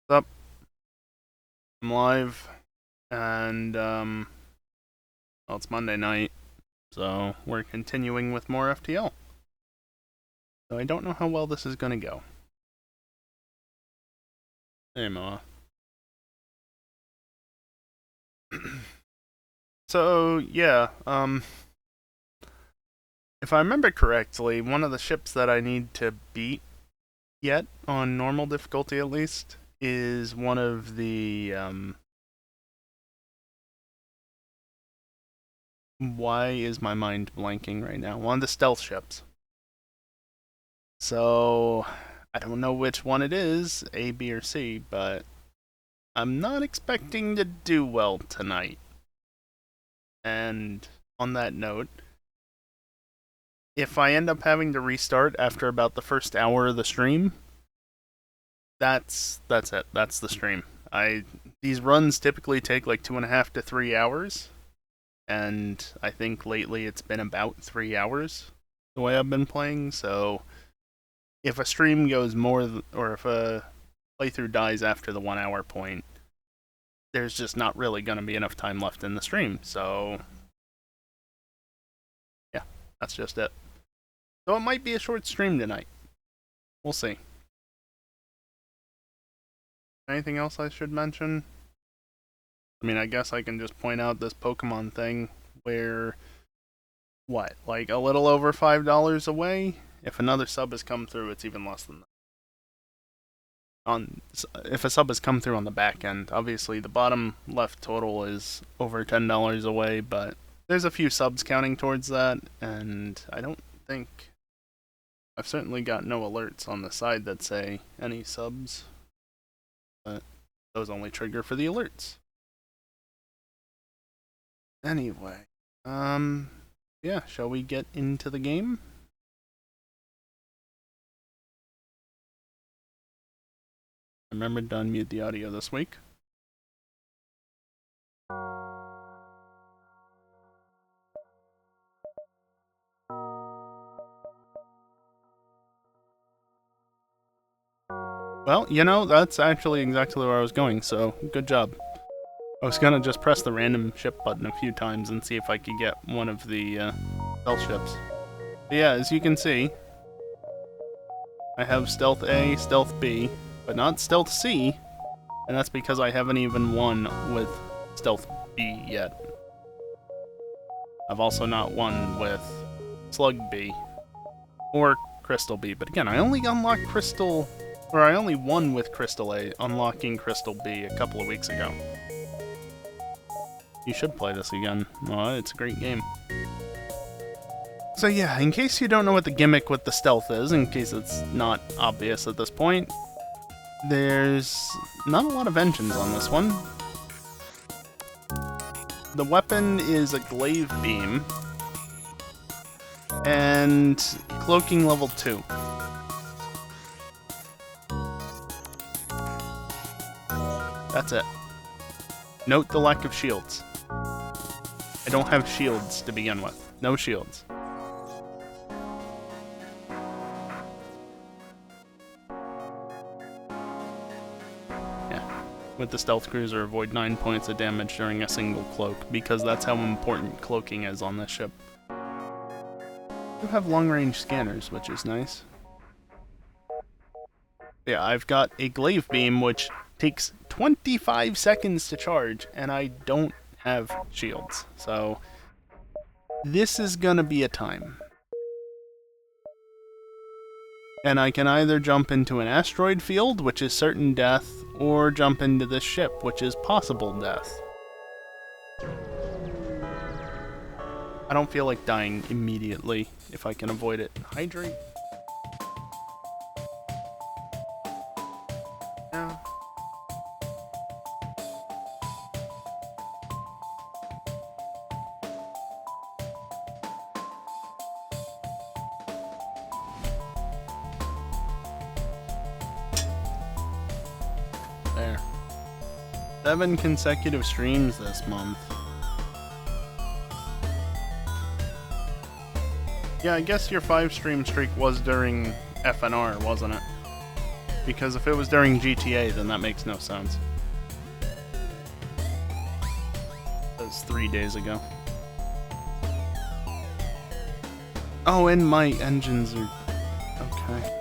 What's up? I'm live, and well, it's Monday night, so we're continuing with more FTL. So I don't know how well this is gonna go. Hey, Moa. So yeah, if I remember correctly, one of the ships that I need to beat yet on normal difficulty at least is one of the why is my mind blanking right now? One of the stealth ships. So I don't know which one it is, A, B, or C, but I'm not expecting to do well tonight. And on that note, if I end up having to restart after about the first hour of the stream, that's it. That's the stream. These runs typically take like 2.5 to 3 hours, and I think lately it's been about 3 hours the way I've been playing. So if a stream goes more, or if a playthrough dies after the 1 hour point, there's just not really going to be enough time left in the stream. So yeah, that's just it. So it might be a short stream tonight. We'll see. Anything else I should mention? I mean, I guess I can just point out this Pokemon thing where, what, like a little over $5 away? If another sub has come through, it's even less than that. If a sub has come through on the back end, obviously the bottom left total is over $10 away, but there's a few subs counting towards that, and I don't think I've certainly got no alerts on the side that say any subs, but those only trigger for the alerts. Anyway, yeah, shall we get into the game? Remember to unmute the audio this week. Well, you know, that's actually exactly where I was going, so good job. I was gonna just press the random ship button a few times and see if I could get one of the stealth ships. But yeah, as you can see, I have Stealth A, Stealth B, but not Stealth C, and that's because I haven't even won with Stealth B yet. I've also not won with Slug B, or Crystal B, but again, I only unlocked Crystal, or I only won with Crystal A, unlocking Crystal B a couple of weeks ago. You should play this again. Oh, it's a great game. So yeah, in case you don't know what the gimmick with the stealth is, in case it's not obvious at this point, there's not a lot of engines on this one. The weapon is a glaive beam, and cloaking level 2. That's it. Note the lack of shields. I don't have shields to begin with. No shields. With the Stealth Cruiser, avoid 9 points of damage during a single cloak, because that's how important cloaking is on this ship. You have long-range scanners, which is nice. Yeah, I've got a glaive beam, which takes 25 seconds to charge, and I don't have shields, so this is gonna be a time. And I can either jump into an asteroid field, which is certain death, or jump into this ship, which is possible death. I don't feel like dying immediately if I can avoid it. Hydrate. Yeah. There. 7 consecutive streams this month. Yeah, I guess your 5 stream streak was during FNR, wasn't it? Because if it was during GTA, then that makes no sense. That was 3 days ago. Oh, and my engines are... Okay.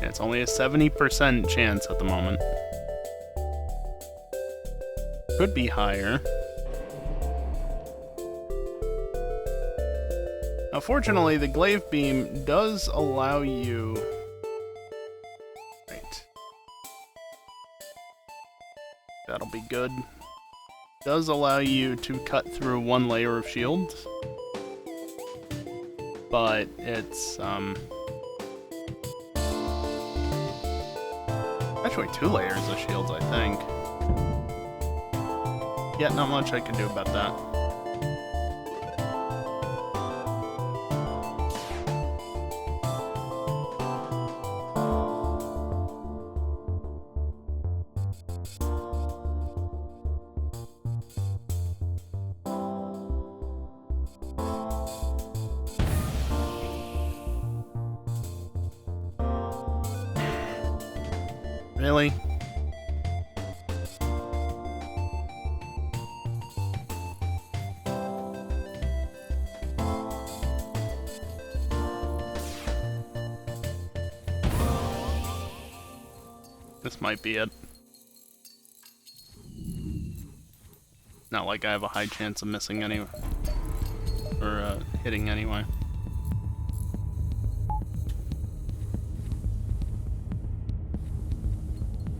Yeah, it's only a 70% chance at the moment. Could be higher. Now, fortunately, the glaive beam does allow you... Right. That'll be good. Does allow you to cut through one layer of shields. But it's, actually 2 layers of shields, I think. Yeah, not much I can do about that. Really? This might be it. Not like I have a high chance of missing any... or, hitting anyway.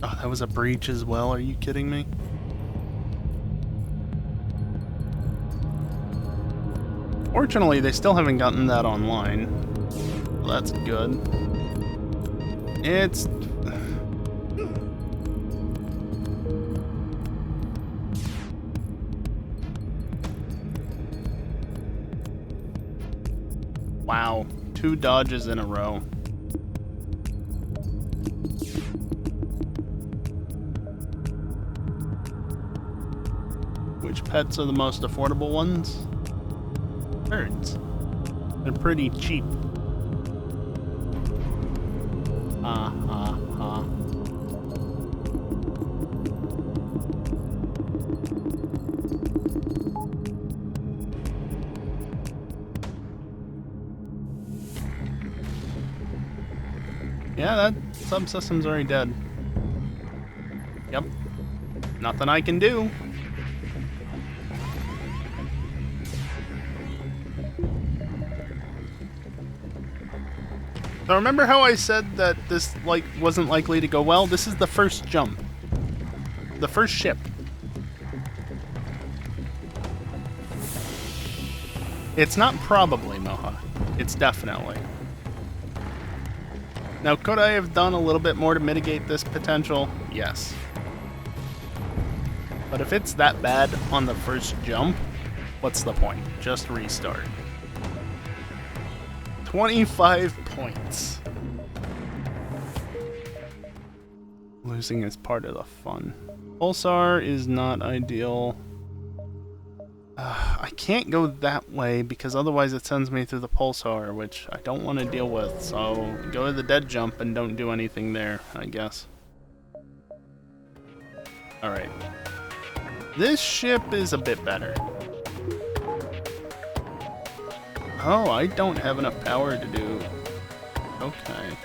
Oh, that was a breach as well, are you kidding me? Fortunately, they still haven't gotten that online. Well, that's good. It's... Wow, 2 dodges in a row. Which pets are the most affordable ones? Birds. They're pretty cheap. Yeah, that subsystem's already dead. Yep. Nothing I can do. So remember how I said that this wasn't likely to go well? This is the first jump. The first ship. It's not probably, Moha. It's definitely. Now, could I have done a little bit more to mitigate this potential? Yes. But if it's that bad on the first jump, what's the point? Just restart. 25 points. Losing is part of the fun. Pulsar is not ideal. I can't go that way because otherwise it sends me through the pulsar, which I don't want to deal with. So go to the dead jump and don't do anything there, I guess. Alright. This ship is a bit better. Oh, I don't have enough power to do... Okay.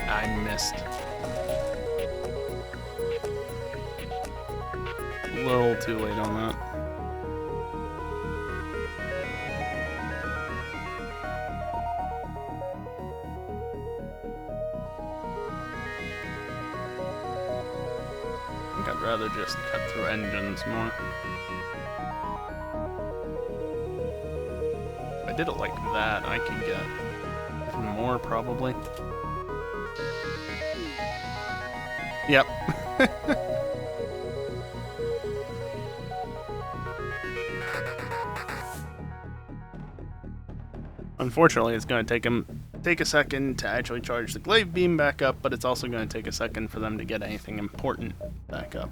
I missed. A little too late on that. I think I'd rather just cut through engines more. If I did it like that, I could get even more probably. Yep. Unfortunately, it's going to take a second to actually charge the glaive beam back up, but it's also going to take a second for them to get anything important back up.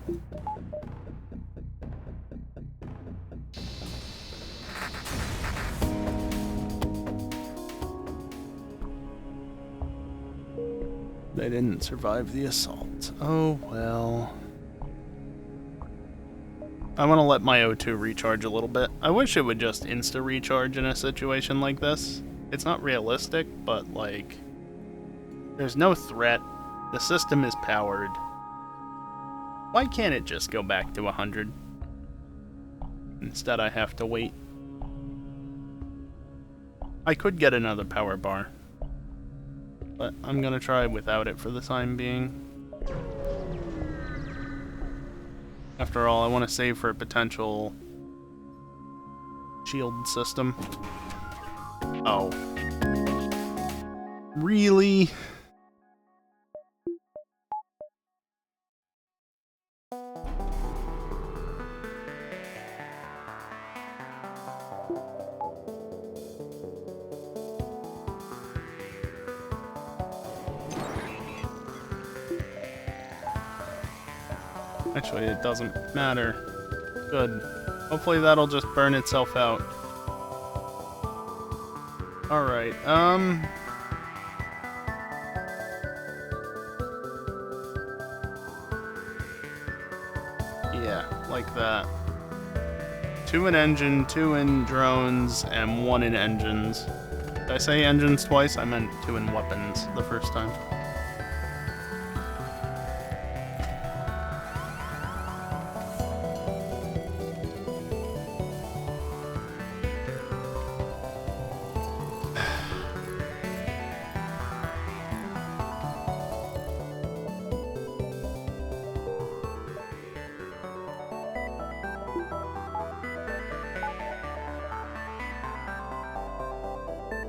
They didn't survive the assault. Oh well. I want to let my O2 recharge a little bit. I wish it would just insta-recharge in a situation like this. It's not realistic, but like, there's no threat. The system is powered. Why can't it just go back to 100? Instead I have to wait. I could get another power bar, but I'm gonna try without it for the time being. After all, I want to save for a potential shield system. Oh. Really? Actually, it doesn't matter. Good. Hopefully that'll just burn itself out. Alright, yeah, like that. 2 in engine, 2 in drones, and 1 in engines. Did I say engines twice? I meant 2 in weapons the first time.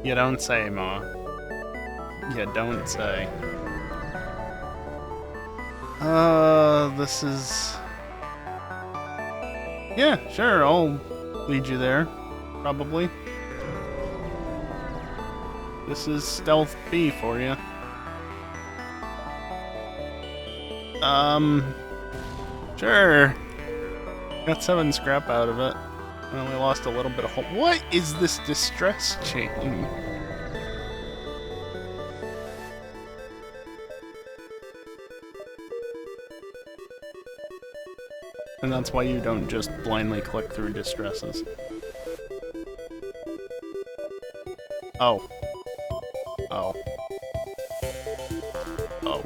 You don't say, Ma. You don't say. This is... Yeah, sure, I'll lead you there. Probably. This is Stealth B for you. Sure. Got 7 scrap out of it. I only lost a little bit of hope. What is this distress chain? And that's why you don't just blindly click through distresses. Oh. Oh. Oh.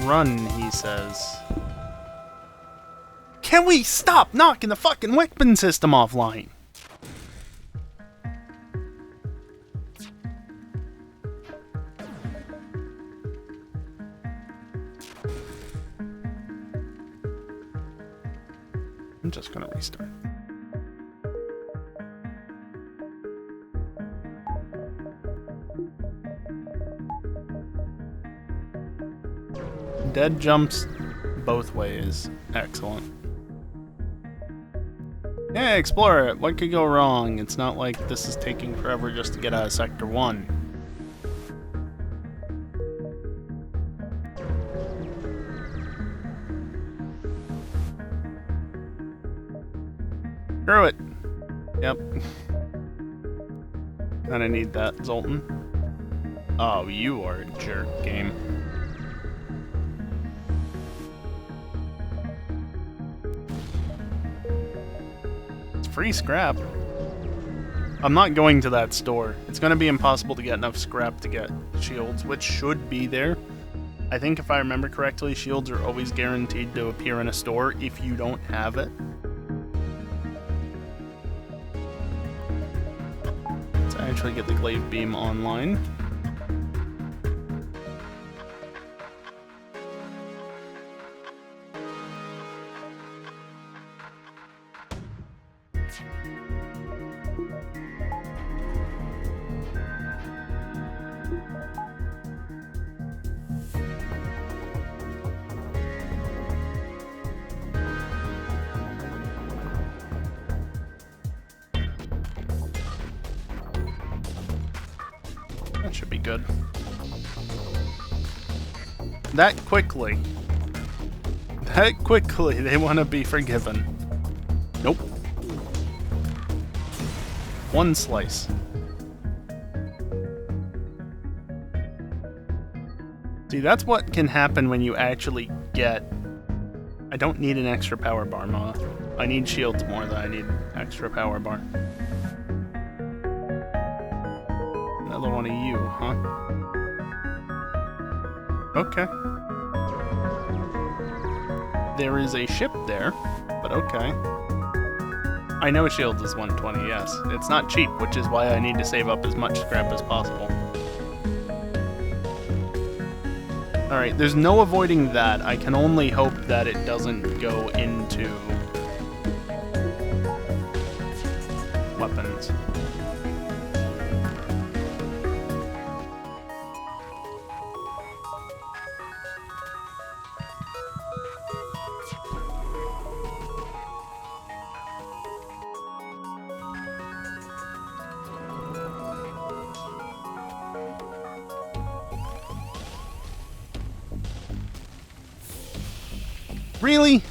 Run, he says. Can we stop knocking the fucking weapon system offline? I'm just gonna restart. Dead jumps both ways. Excellent. Yeah, explore it. What could go wrong? It's not like this is taking forever just to get out of Sector 1. Screw it. Yep. Kinda need that, Zoltan. Oh, you are a jerk, game. Free scrap. I'm not going to that store. It's going to be impossible to get enough scrap to get shields, which should be there. I think if I remember correctly, shields are always guaranteed to appear in a store if you don't have it. actually get the glaive beam online. That should be good. That quickly they want to be forgiven. Nope. One slice. See, that's what can happen when you actually get... I don't need an extra power bar, Ma. I need shields more than I need extra power bar. Another one of you, huh? Okay. There is a ship there, but okay. I know shields is 120, yes. It's not cheap, which is why I need to save up as much scrap as possible. Alright, there's no avoiding that. I can only hope that it doesn't go into weapons. Really?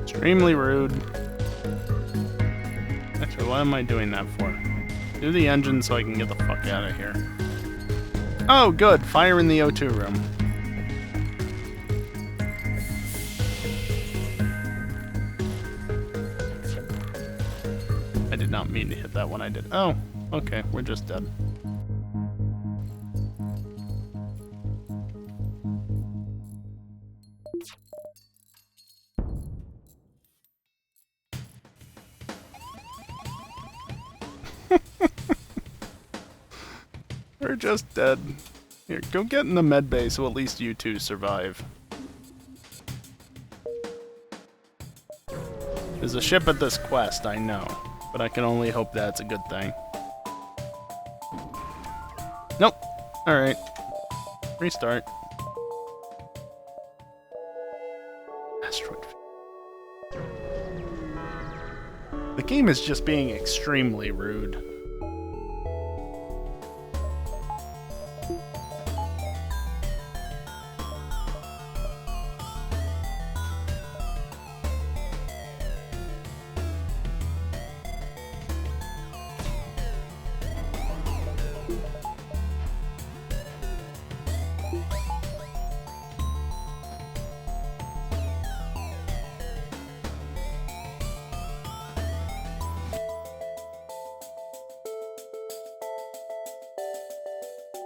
Extremely rude. Actually, what am I doing that for? Do the engine so I can get the fuck out of here. Oh, good. Fire in the O2 room. I did not mean to hit that when I did. Oh, okay. We're just dead. We're just dead. Here, go get in the med bay so at least you two survive. There's a ship at this quest, I know, but I can only hope that's a good thing. Nope. Alright. Restart. Asteroid. The game is just being extremely rude.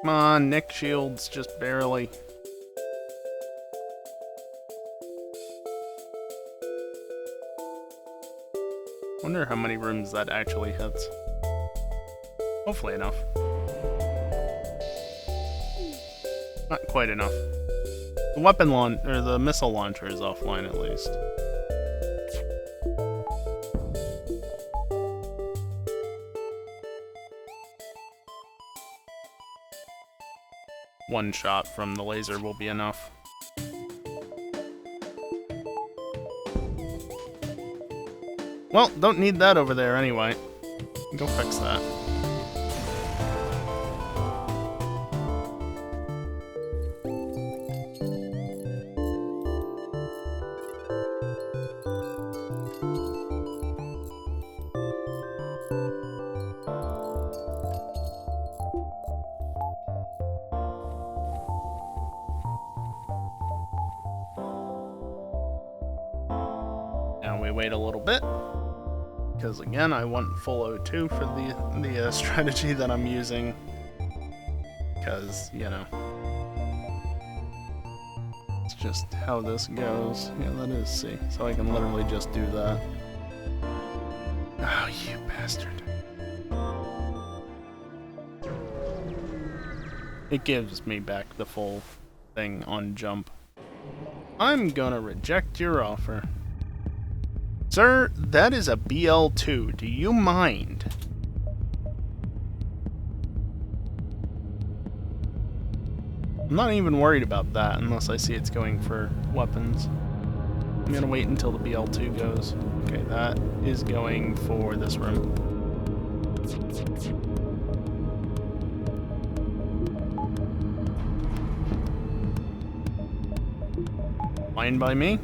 Come on, Nick shields, just barely. Wonder how many rooms that actually hits. Hopefully enough. Not quite enough. The weapon launch or the missile launcher is offline at least. One shot from the laser will be enough. Well, don't need that over there anyway. Go fix that. wait a little bit. Because again, I want full O2 for the strategy that I'm using. Because, you know, it's just how this goes. Yeah, that is C. So I can literally just do that. Oh, you bastard. It gives me back the full thing on jump. I'm gonna reject your offer. Sir, that is a BL2. Do you mind? I'm not even worried about that unless I see it's going for weapons. I'm gonna wait until the BL2 goes. Okay, that is going for this room. Fine by me.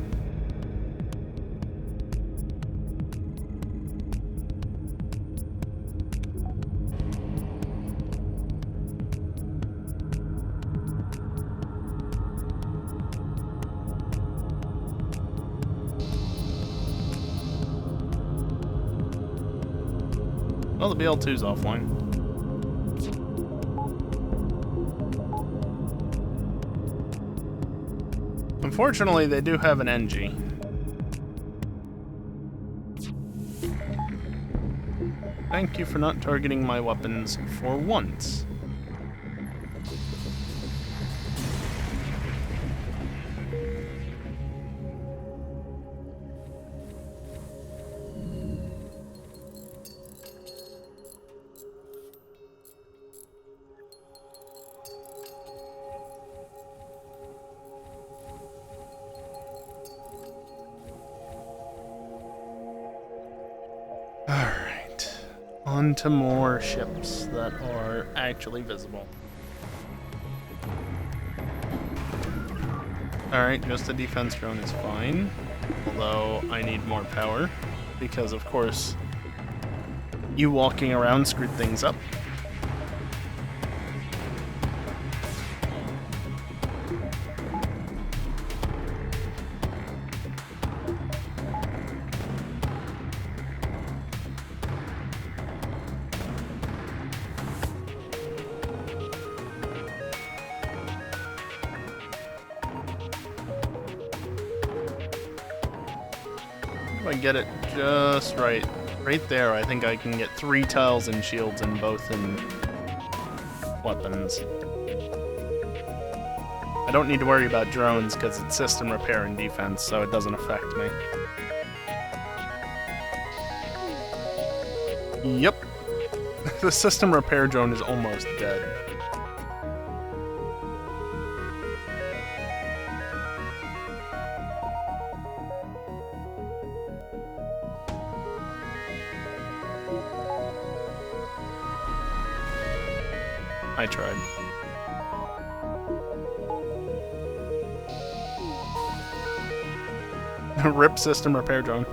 Well, the BL2's offline. Unfortunately, they do have an NG. Thank you for not targeting my weapons for once. Alright, on to more ships that are actually visible. Alright, just a defense drone is fine, although I need more power, because of course, you walking around screwed things up. If I get it just right there, I think I can get 3 tiles and shields in both in weapons. I don't need to worry about drones because it's system repair and defense, so it doesn't affect me. Yep. The system repair drone is almost dead. I tried. RIP system repair drone.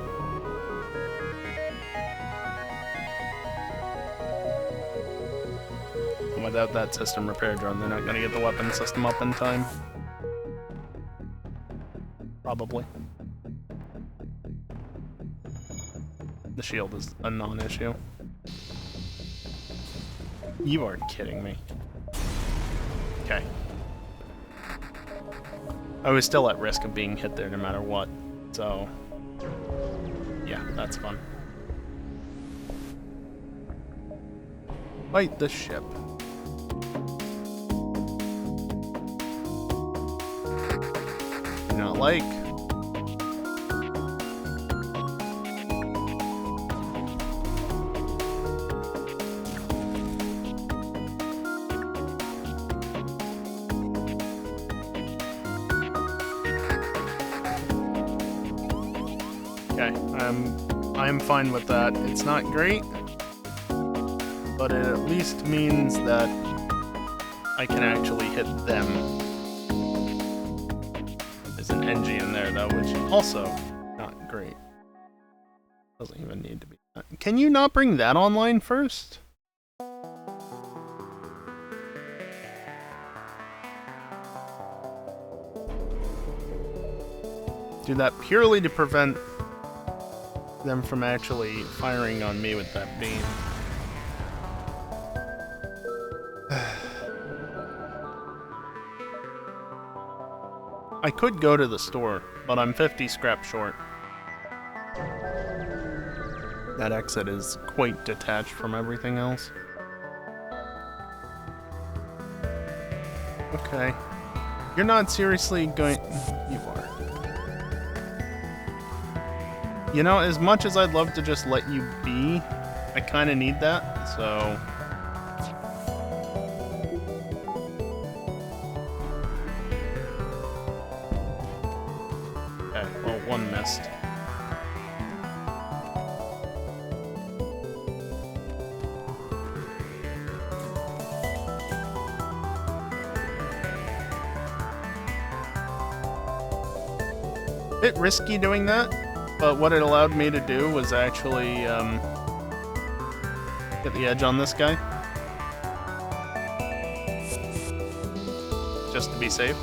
Without that system repair drone, they're not going to get the weapon system up in time. Probably. The shield is a non-issue. You are kidding me. Okay. I was still at risk of being hit there no matter what, so... yeah, that's fun. Fight the ship. Do not like. Okay, I'm fine with that. It's not great, but it at least means that I can actually hit them. There's an NG in there though, which is also not great. Doesn't even need to be. Can you not bring that online first? Do that purely to prevent them from actually firing on me with that beam. I could go to the store, but I'm 50 scrap short. That exit is quite detached from everything else. Okay. You're not seriously going... You are. You know, as much as I'd love to just let you be, I kind of need that, so... Okay, well, one missed. Bit risky doing that, but what it allowed me to do was actually get the edge on this guy. Just to be safe.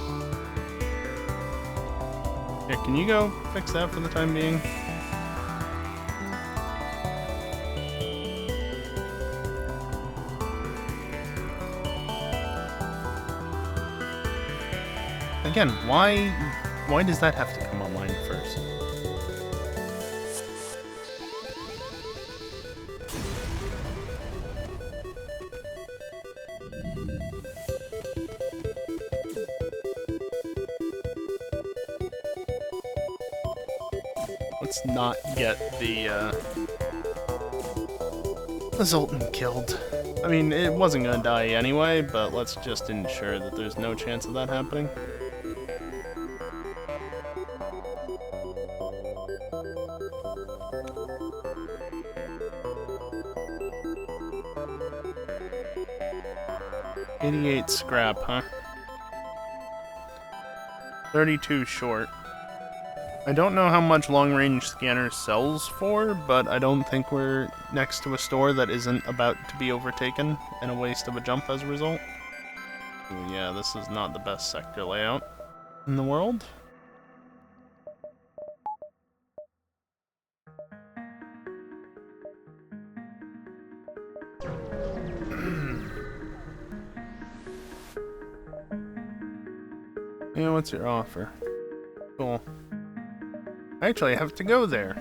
Here, can you go fix that for the time being? Again, why does that have to come online first? Let's not get the Zoltan killed. I mean, it wasn't gonna die anyway, but let's just ensure that there's no chance of that happening. $88 scrap, huh? 32 short. I don't know how much long-range scanner sells for, but I don't think we're next to a store that isn't about to be overtaken and a waste of a jump as a result. Ooh, yeah, this is not the best sector layout in the world. Yeah, what's your offer? Cool. I actually have to go there.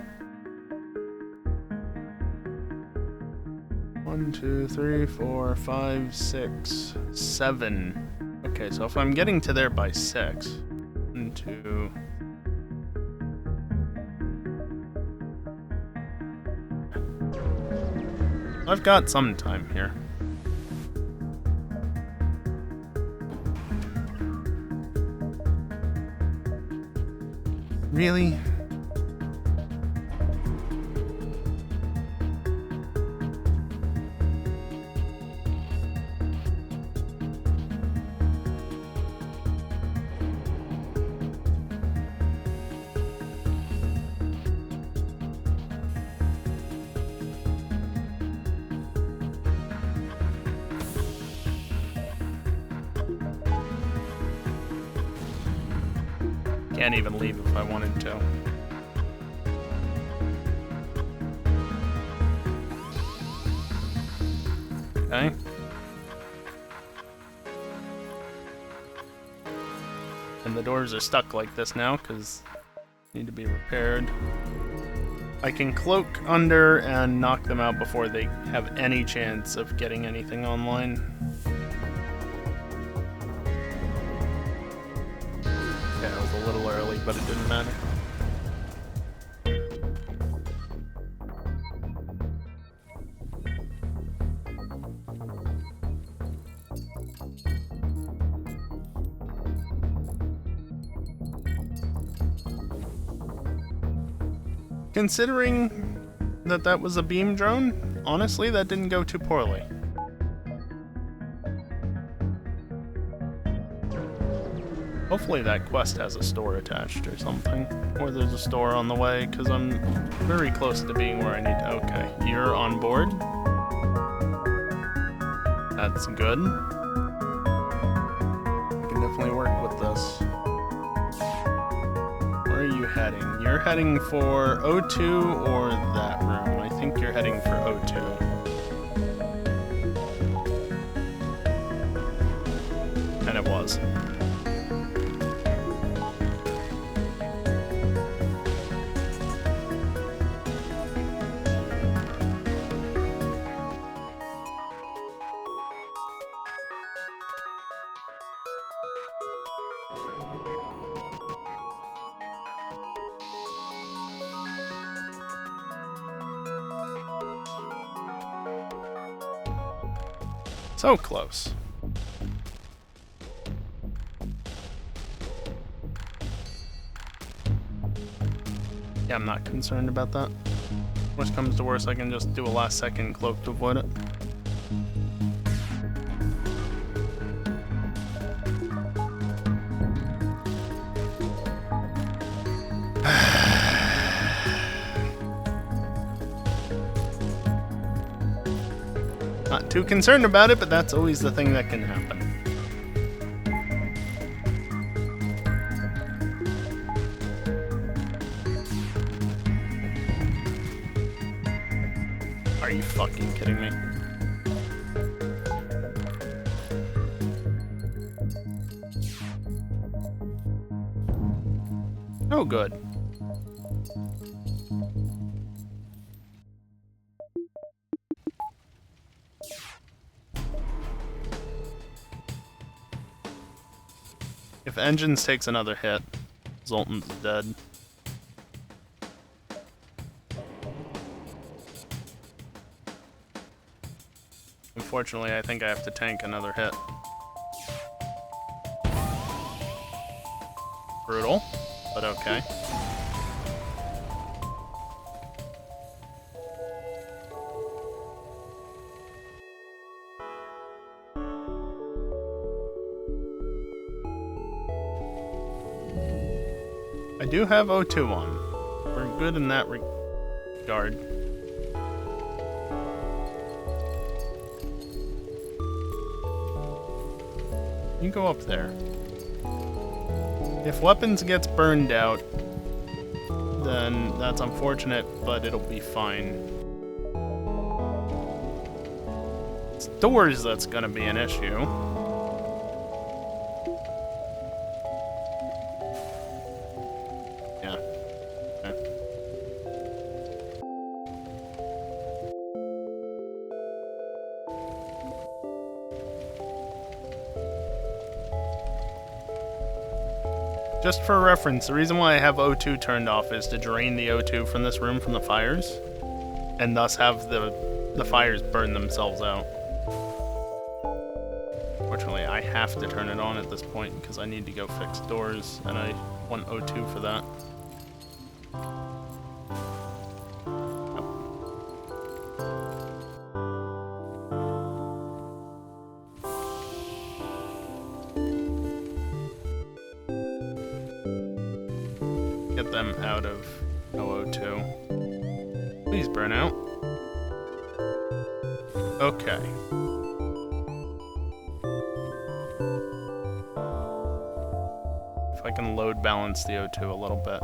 1, 2, 3, 4, 5, 6, 7. Okay, so if I'm getting to there by 6, 1, 2. I've got some time here. Really? Can't even leave if I wanted to. Okay. And the doors are stuck like this now because need to be repaired. I can cloak under and knock them out before they have any chance of getting anything online. Okay, I was a little early, but it didn't matter. Considering that that was a beam drone, honestly, that didn't go too poorly. Hopefully that quest has a store attached or something. Or there's a store on the way, because I'm very close to being where I need to. Okay, you're on board. That's good. I can definitely work with this. Where are you heading? You're heading for O2 or that room? I think you're heading for O2. And it was. So close. Yeah, I'm not concerned about that. Worst comes to worst, I can just do a last second cloak to avoid it. Not too concerned about it, but that's always the thing that can happen. Are you fucking kidding me? Oh, good. If Engines takes another hit, Zoltan's dead. Unfortunately, I think I have to tank another hit. Brutal, but okay. I do have O2 on. We're good in that regard. You go up there. If weapons gets burned out, then that's unfortunate, but it'll be fine. It's doors that's gonna be an issue. Yeah. Okay. Just for reference, the reason why I have O2 turned off is to drain the O2 from this room from the fires, and thus have the fires burn themselves out. Fortunately, I have to turn it on at this point because I need to go fix doors, and I want O2 for that. Get them out of O2. Please burn out. Okay. If I can load balance the O2 a little bit.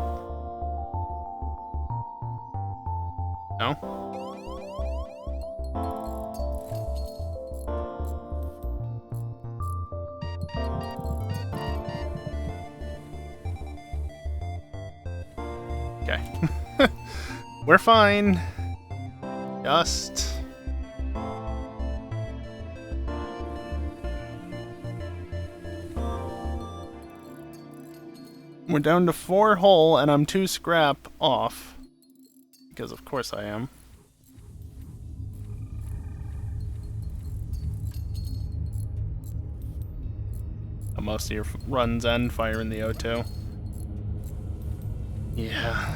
No? Okay. We're fine. Just... We're down to 4 hull, and I'm 2 scrap off. Because of course I am. Most of your runs end firing the O2. Yeah.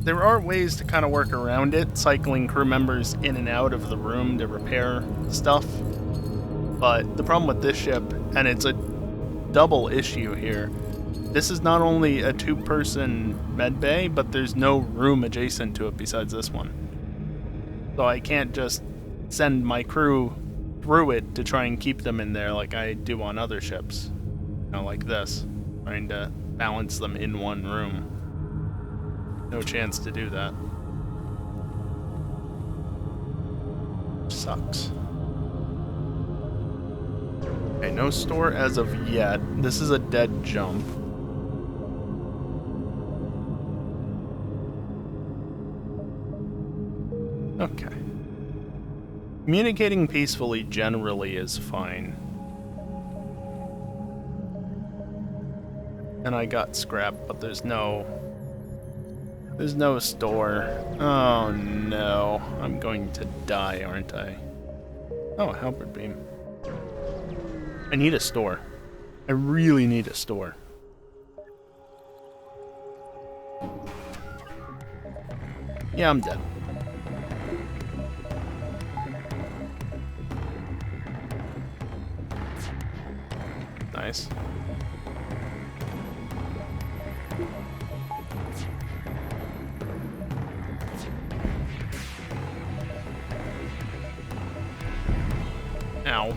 There are ways to kind of work around it, cycling crew members in and out of the room to repair stuff. But the problem with this ship, and it's a double issue here, this is not only a 2-person med bay, but there's no room adjacent to it besides this one. So I can't just send my crew through it to try and keep them in there like I do on other ships. You know, like this. Trying to balance them in one room. no chance to do that. Sucks. Okay, no store as of yet. This is a dead jump. Okay. Communicating peacefully generally is fine. And I got scrap, but there's no store. Oh no. I'm going to die, aren't I? Oh, a halberd beam. I need a store. I really need a store. Yeah, I'm dead. Nice. Ow.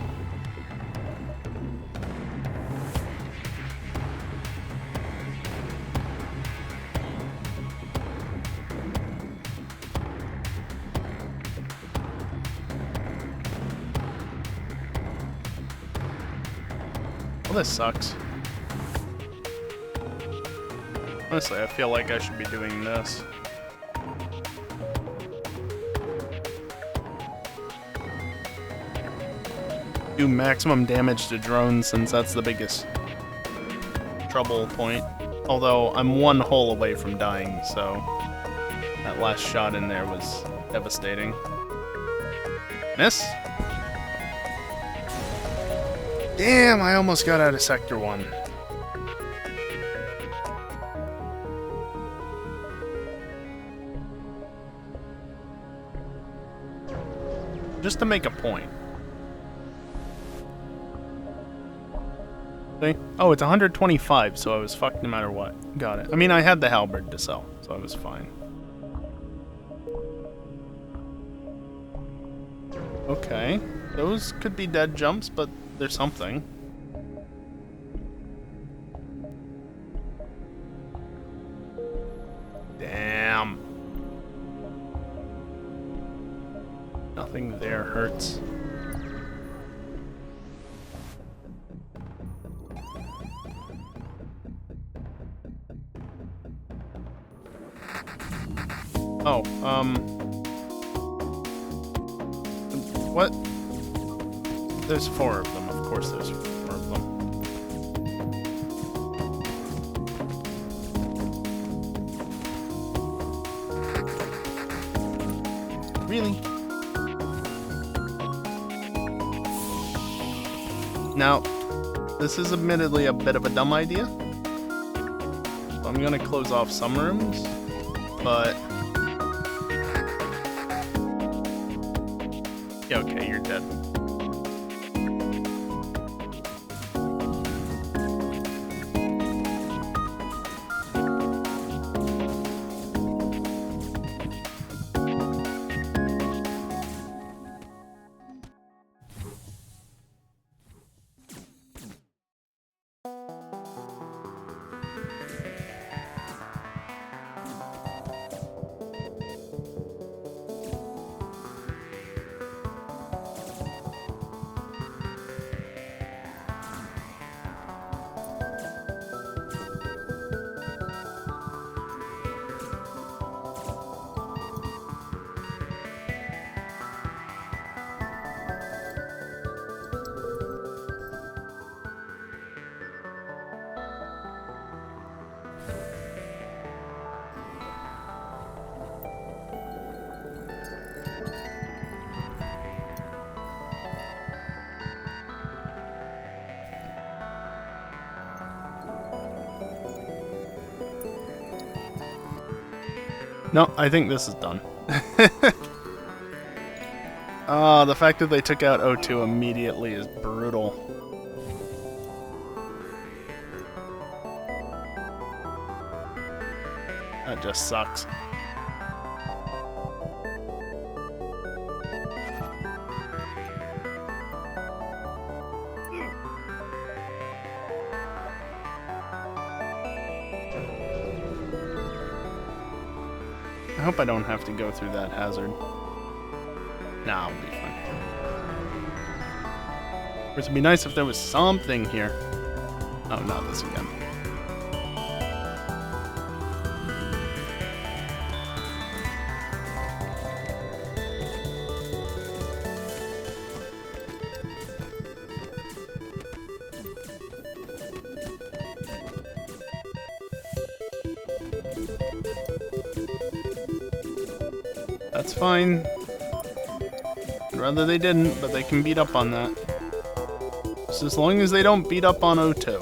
Well, this sucks. Honestly, I feel like I should be doing this. Do maximum damage to drones since that's the biggest trouble point. Although I'm one hole away from dying, so that last shot in there was devastating. Miss? Damn, I almost got out of Sector 1. Just to make a point. See? Oh, it's 125, so I was fucked no matter what. Got it. I mean, I had the halberd to sell, so I was fine. Okay. Those could be dead jumps, but they're something. Damn. Nothing there hurts. Oh, what? There's 4 of them, of course there's 4 of them. Really? Now, this is admittedly a bit of a dumb idea. So I'm gonna close off some rooms, but... Yeah, okay, you're dead. No, I think this is done. The fact that they took out O2 immediately is brutal. That just sucks. I hope I don't have to go through that hazard. Nah, I'll be fine. Of course, it'd be nice if there was something here. Oh, not this again. That's fine. I'd rather they didn't, but they can beat up on that. Just as long as they don't beat up on O2.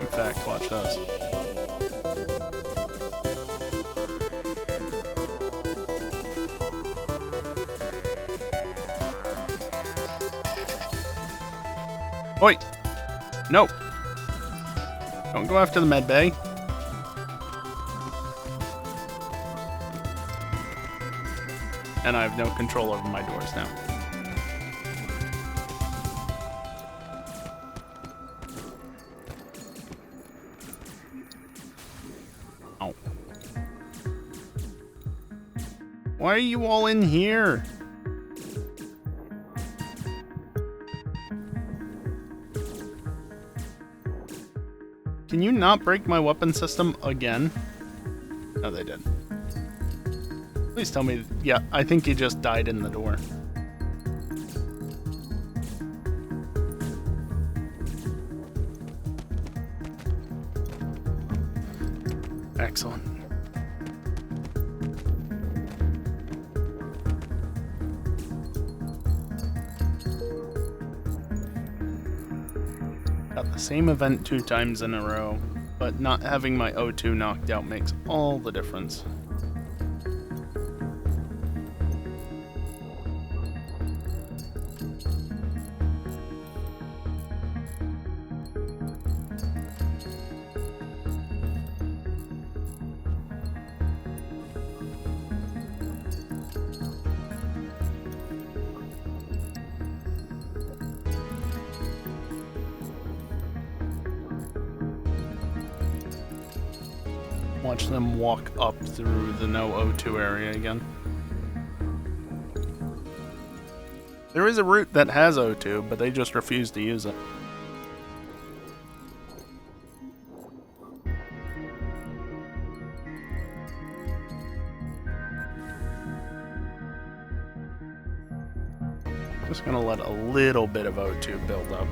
In fact, watch this. Oi! No! Don't go after the med bay. And I have no control over my doors now. Oh. Why are you all in here? Can you not break my weapon system again? No, they did. Please tell me... Yeah, I think he just died in the door. Excellent. Got the same event 2 times in a row, but not having my O2 knocked out makes all the difference. Watch them walk up through the no O2 area again. There is a route that has O2, but they just refuse to use it. Just gonna let a little bit of O2 build up.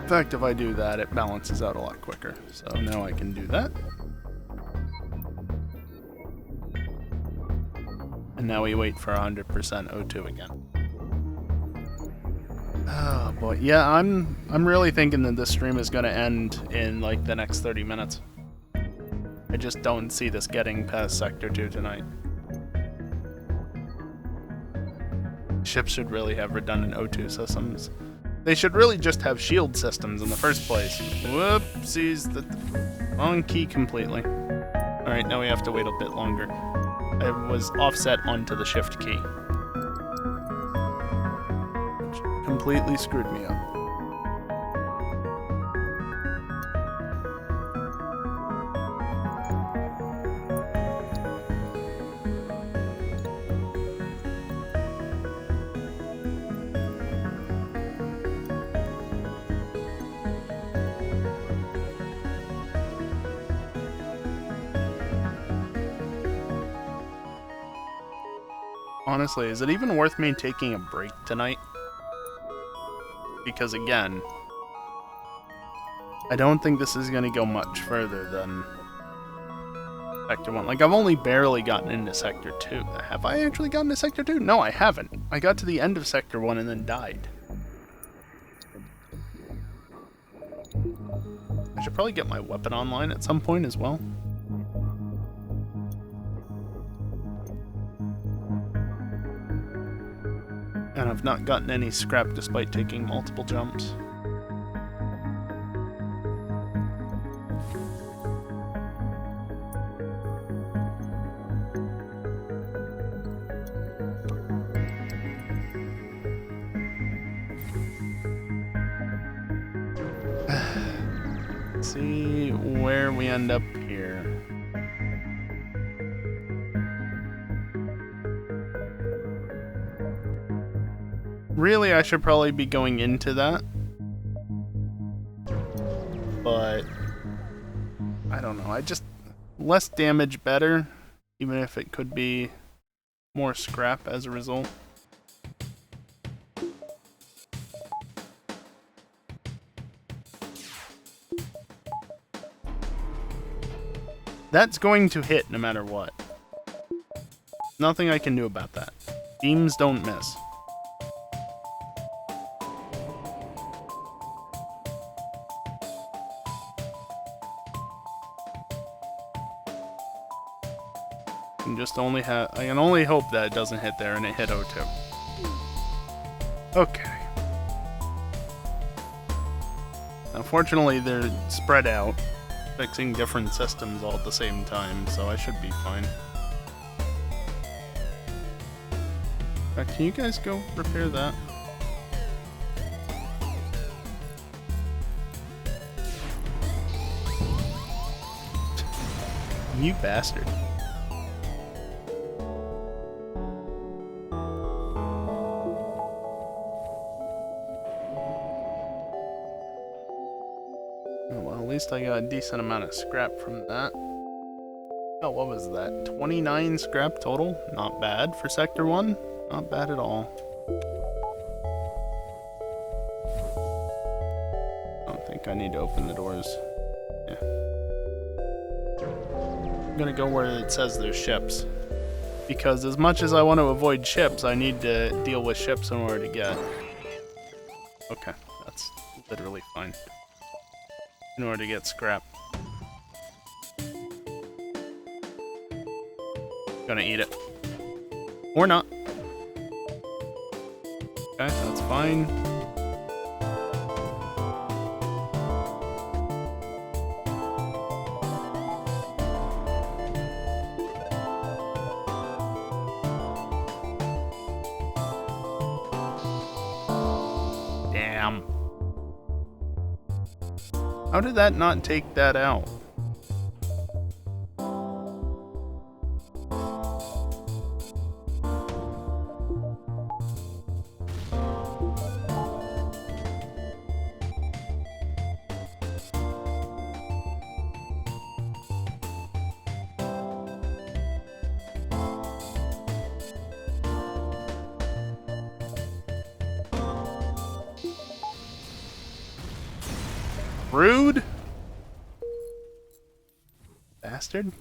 In fact, if I do that, it balances out a lot quicker. So now I can do that. And now we wait for 100% O2 again. Oh boy, yeah, I'm really thinking that this stream is gonna end in like the next 30 minutes. I just don't see this getting past Sector 2 tonight. Ships should really have redundant O2 systems. They should really just have shield systems in the first place. Whoopsies, the wrong key completely. Alright, now we have to wait a bit longer. I was offset onto the shift key, which completely screwed me up. Honestly, is it even worth me taking a break tonight? Because again, I don't think this is going to go much further than Sector 1. Like, I've only barely gotten into Sector 2. Have I actually gotten to Sector 2? No, I haven't. I got to the end of Sector 1 and then died. I should probably get my weapon online at some point as well. And I've not gotten any scrap despite taking multiple jumps. see where we end up here. Really, I should probably be going into that. But I don't know. Less damage better, even if it could be more scrap as a result. That's going to hit no matter what. Nothing I can do about that. Beams don't miss. I can only hope that it doesn't hit there, and it hit O2. Okay. Unfortunately, they're spread out, fixing different systems all at the same time, so I should be fine. Can you guys go repair that? You bastard. I got a decent amount of scrap from that. Oh, what was that? 29 scrap total? Not bad for Sector 1. Not bad at all. I don't think I need to open the doors. Yeah. I'm gonna go where it says there's ships. Because as much as I want to avoid ships, I need to deal with ships in order to get... Okay, that's literally fine. In order to get scrap. Gonna eat it. Or not. Okay, that's fine. Damn. How did that not take that out? Rude. Bastard.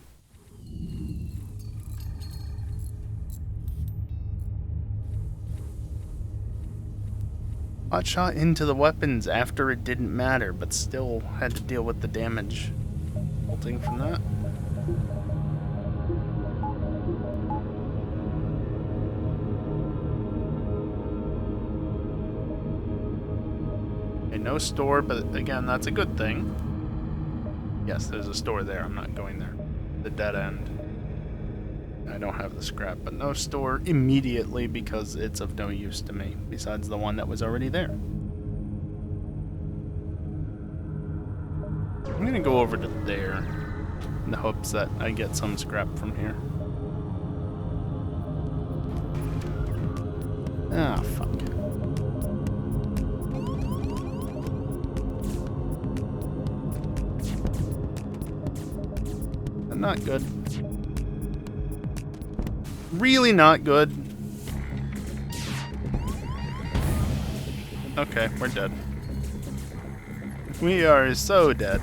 Hot shot into the weapons after it didn't matter, but still had to deal with the damage resulting from that. No store, but again, that's a good thing. Yes, there's a store there. I'm not going there. The dead end. I don't have the scrap, but no store immediately because it's of no use to me, besides the one that was already there. I'm gonna go over to there in the hopes that I get some scrap from here. Ah, fuck. Not good. Really not good. Okay, we're dead. We are so dead.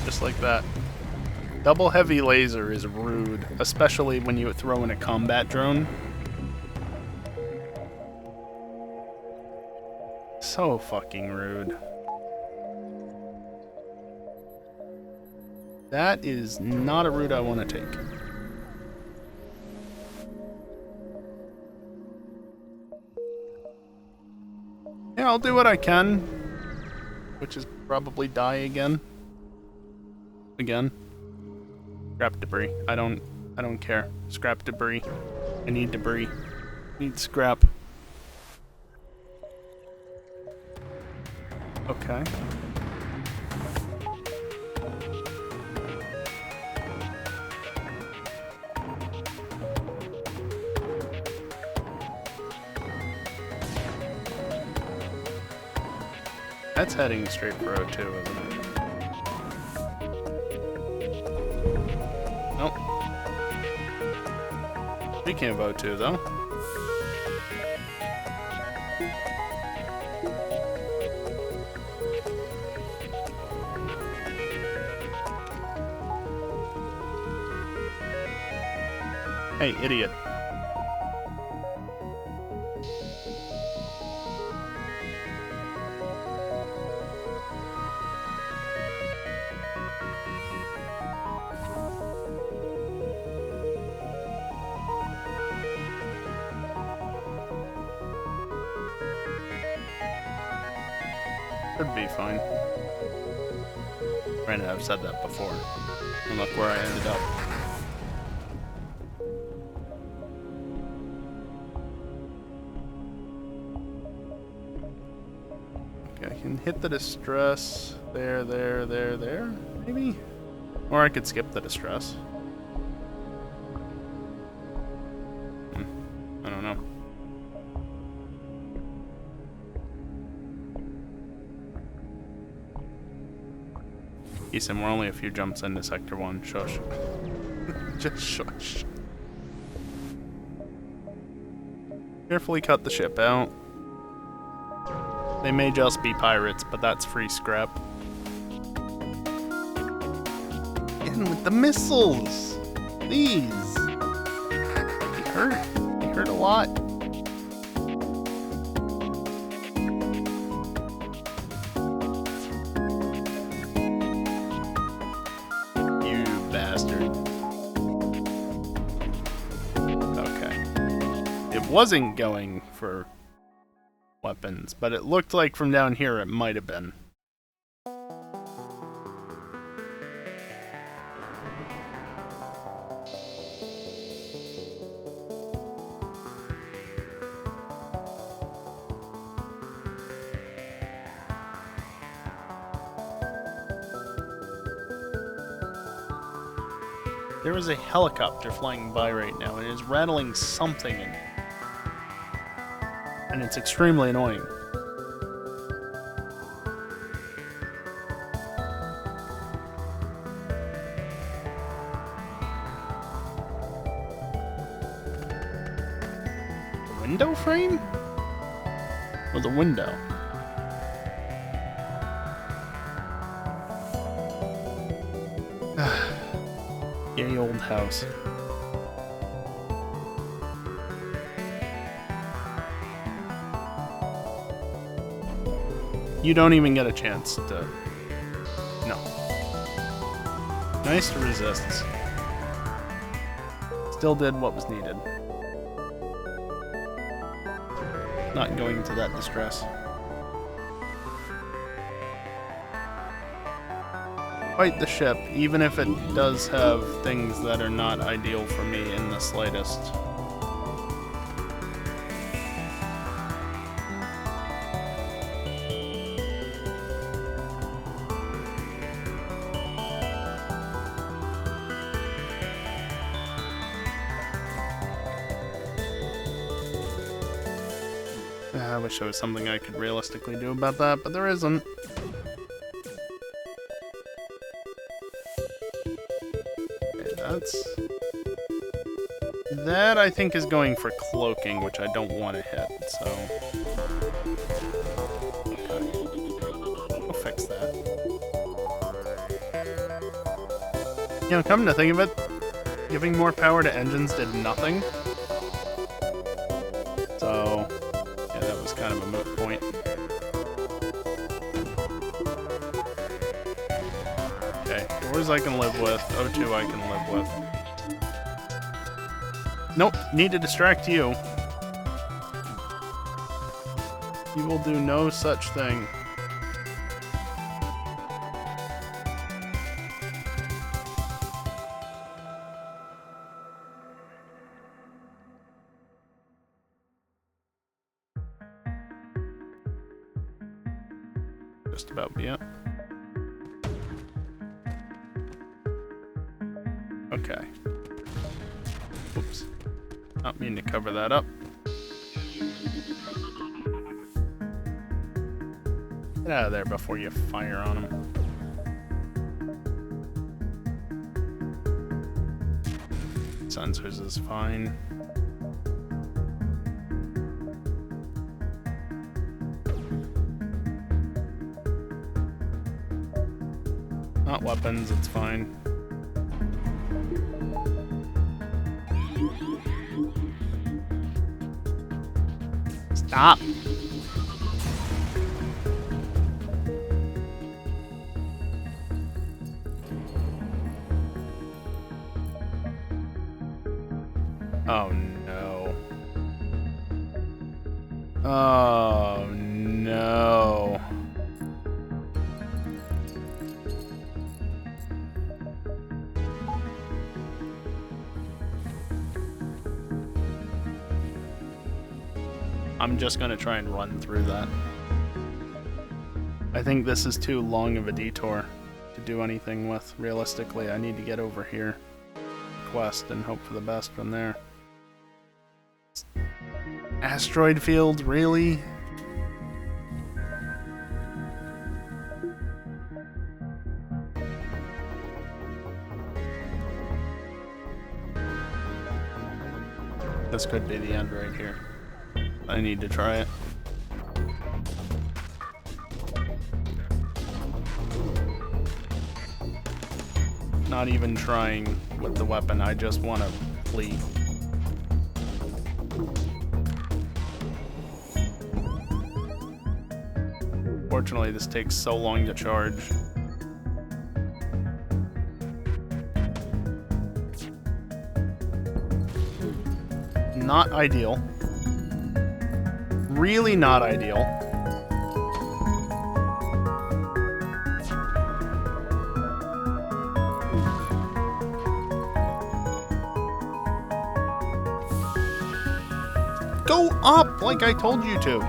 Just like that. Double heavy laser is rude, especially when you throw in a combat drone. So fucking rude. That is not a route I want to take. Yeah, I'll do what I can, which is probably die again. Scrap debris. I don't care. Scrap debris. I need debris. Need scrap. Okay. That's heading straight for O2, isn't it? Nope. Speaking of O2, though. Hey, idiot. Should be fine. Granted, I've said that before. And look where I ended up. Okay, I can hit the distress. There, maybe? Or I could skip the distress. I don't know. Ethan, we're only a few jumps into Sector 1. Shush. Just shush. Carefully cut the ship out. They may just be pirates, but that's free scrap. In with the missiles! Please! They hurt. They hurt a lot. Wasn't going for weapons, but it looked like from down here it might have been. There is a helicopter flying by right now, and it is rattling something in. And it's extremely annoying. The window frame? Or the window? Yay, old house. You don't even get a chance to... No. Nice to resists. Still did what was needed. Not going to that distress. Fight the ship, even if it does have things that are not ideal for me in the slightest. I wish there was something I could realistically do about that, but there isn't. Okay, that I think is going for cloaking, which I don't want to hit, so... Okay. We'll fix that. You know, come to think of it, giving more power to engines did nothing. So... yeah, that was kind of a moot point. Okay, doors I can live with, O2 I can live with. Nope, need to distract you. You will do no such thing. just about be it. Okay. Oops. Not mean to cover that up. Get out of there before you fire on them. Sensors is fine. Not weapons, it's fine. Stop! Oh no. Oh no. I'm just gonna try and run through that. I think this is too long of a detour to do anything with. Realistically, I need to get over here, quest, and hope for the best from there. Asteroid field, really? This could be the end right here. I need to try it. Not even trying with the weapon, I just want to flee. Fortunately, this takes so long to charge. Not ideal. Really not ideal. Go up like I told you to.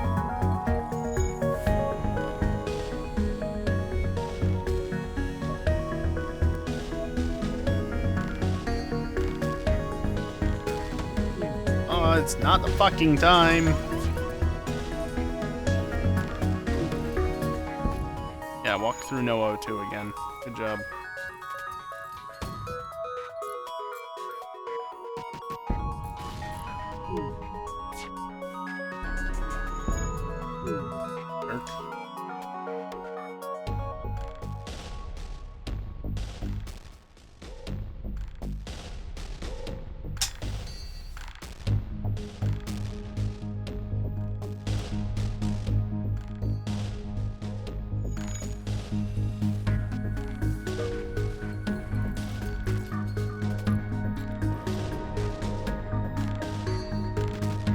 Oh, it's not the fucking time. Yeah, walk through no O2 again. Good job.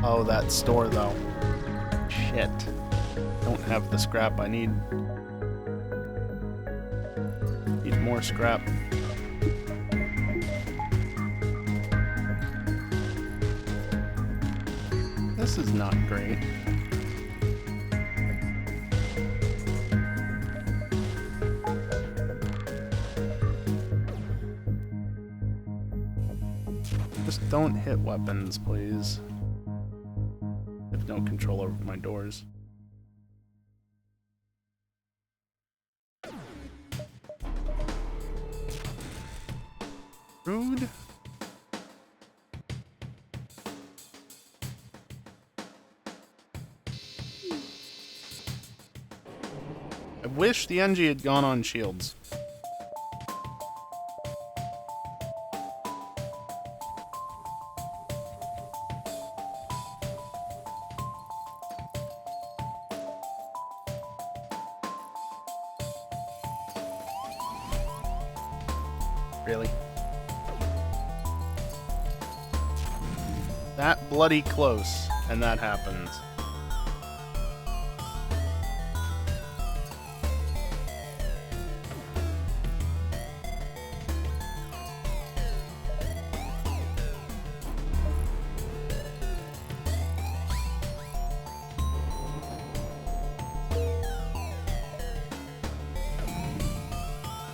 Oh, that store though. Shit. Don't have the scrap I need. Need more scrap. This is not great. Just don't hit weapons, please. I have no control over my doors. Rude. I wish the NG had gone on shields. Really? That bloody close, and that happens.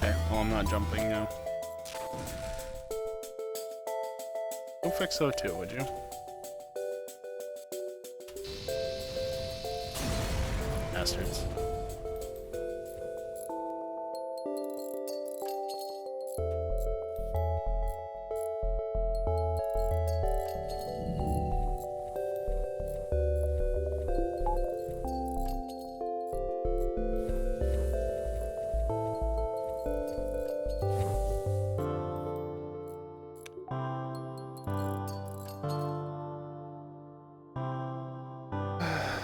Okay, well, I'm not jumping now. Go fix O2, would you? Bastards.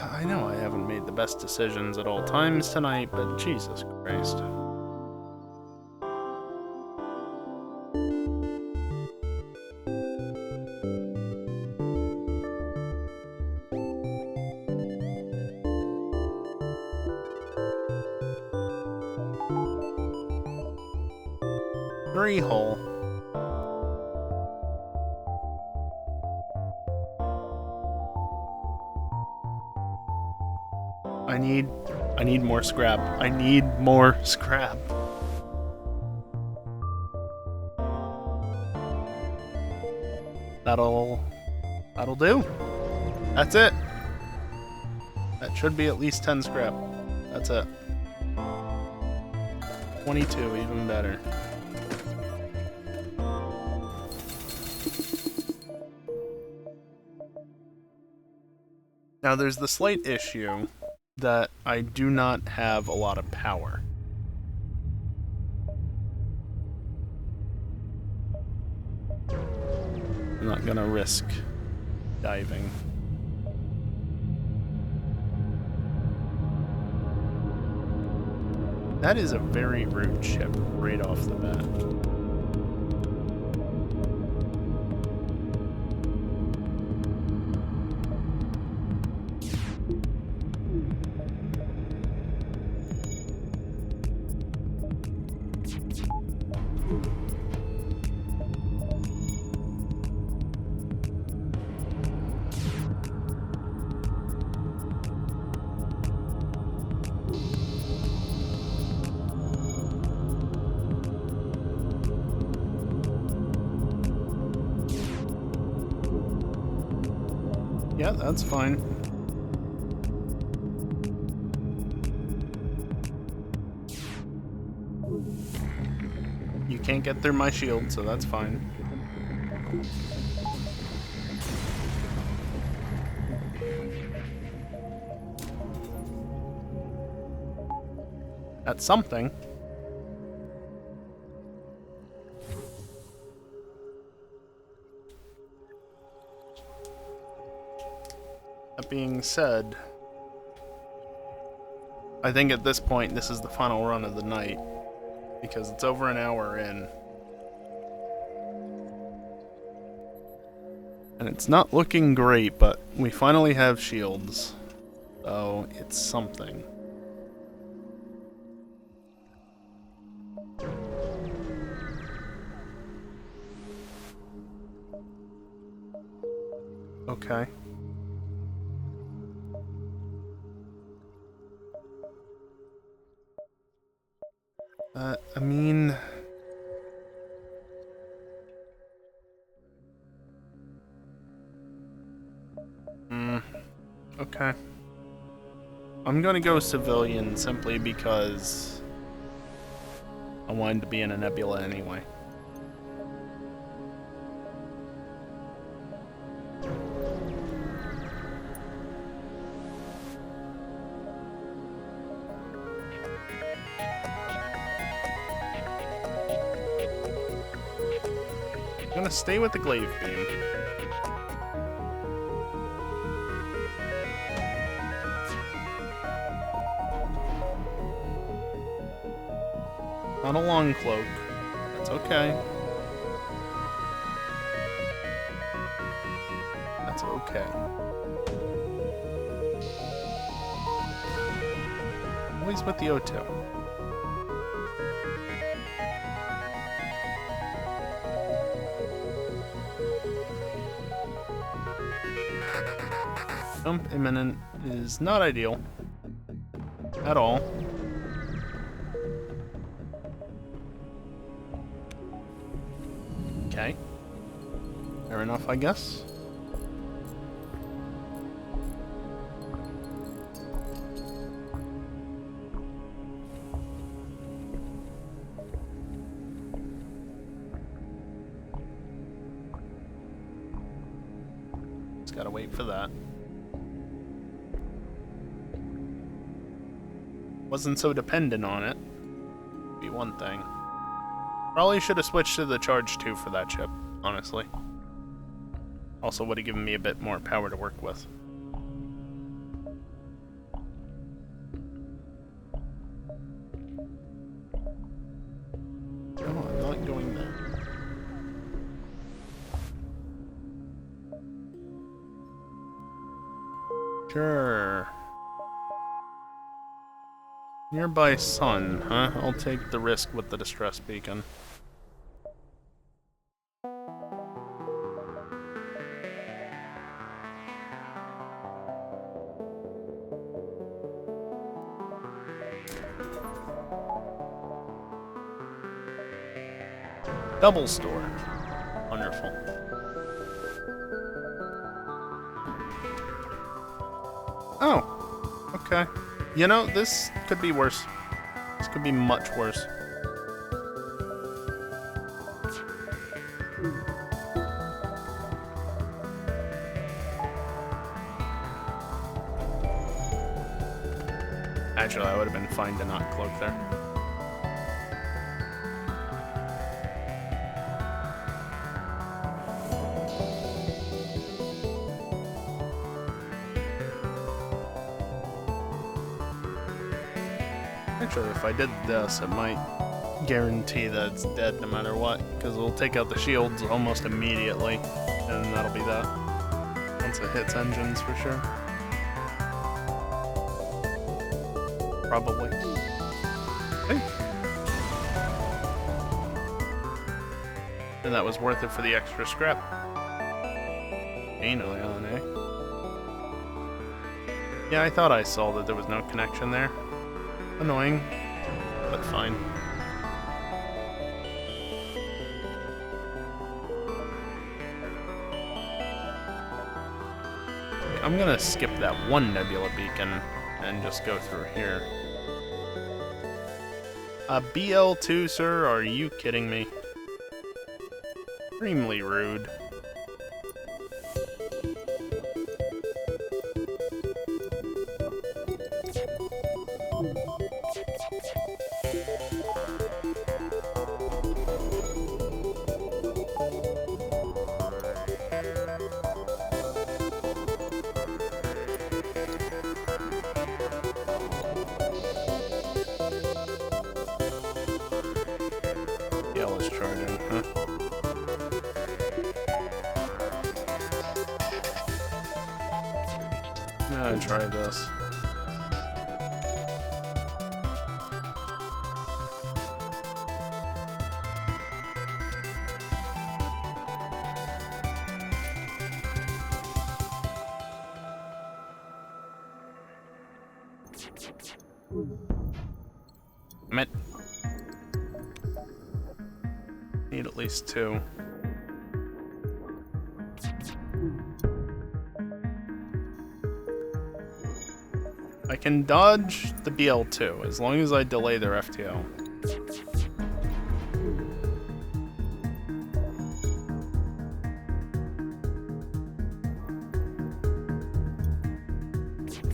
I know I haven't made the best decisions at all times tonight, but Jesus Christ. Three hole. I need more scrap. I need more scrap. That'll do. That's it. That should be at least 10 scrap. That's it. 22, even better. Now there's the slight issue that I do not have a lot of power. I'm not gonna risk diving. That is a very rude ship right off the bat. Yeah, that's fine. You can't get through my shield, so that's fine. That's something. That being said, I think at this point this is the final run of the night, because it's over an hour in. And it's not looking great, but we finally have shields, so it's something. Okay. I mean... Okay. I'm gonna go civilian simply because I wanted to be in a nebula anyway. I'm gonna stay with the glaive beam. Not a long cloak. That's okay. That's okay. Always with the O2. Jump imminent is not ideal at all. Okay. Fair enough, I guess. Just gotta wait for that. Wasn't so dependent on it. Be one thing. Probably should have switched to the Charge 2 for that chip, honestly. Also would have given me a bit more power to work with. No, I'm not going there. Sure. Nearby sun, huh? I'll take the risk with the distress beacon. Double store. Wonderful. Oh, okay. You know, this could be worse. This could be much worse. Actually, I would have been fine to not cloak there. Actually, if I did this, it might guarantee that it's dead no matter what, because it'll take out the shields almost immediately, and that'll be that. Once it hits engines, for sure. Probably. Hey. And that was worth it for the extra scrap. Ain't early on, eh? Yeah, I thought I saw that there was no connection there. Annoying, but fine. I'm gonna skip that one nebula beacon and just go through here. BL2, sir? Are you kidding me? Extremely rude. Charging, huh? I'm gonna try this. Damn it. Need at least two. I can dodge the BL2 as long as I delay their FTL.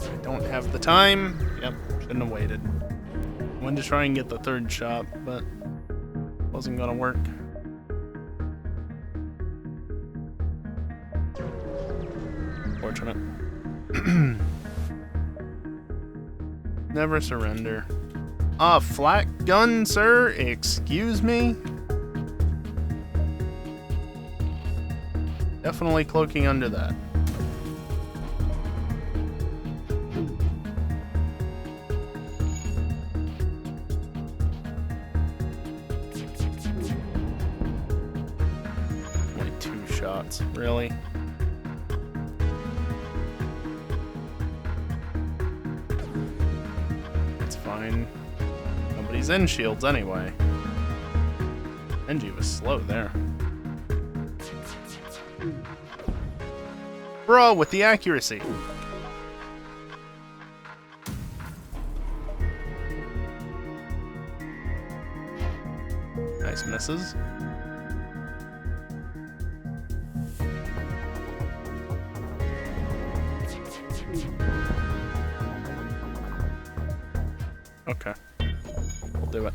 I don't have the time. Yep, shouldn't have waited. I wanted to try and get the third shot, but wasn't gonna work. Fortunate. Never surrender. Flat gun, sir? Excuse me? Definitely cloaking under that. Only 2 shots, really? Fine. Nobody's in shields anyway. Benji was slow there. Bro, with the accuracy. Nice misses. Okay. We'll do it.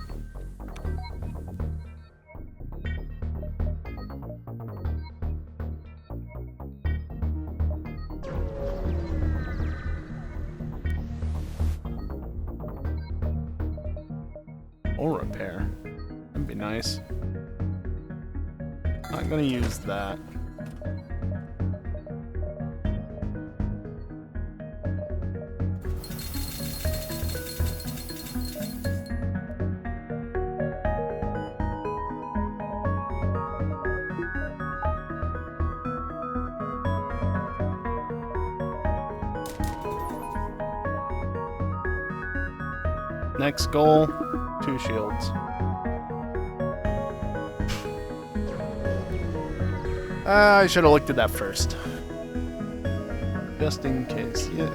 Or repair. That'd be nice. Not gonna use that. Next goal, 2 shields. I should have looked at that first. Just in case, yeah.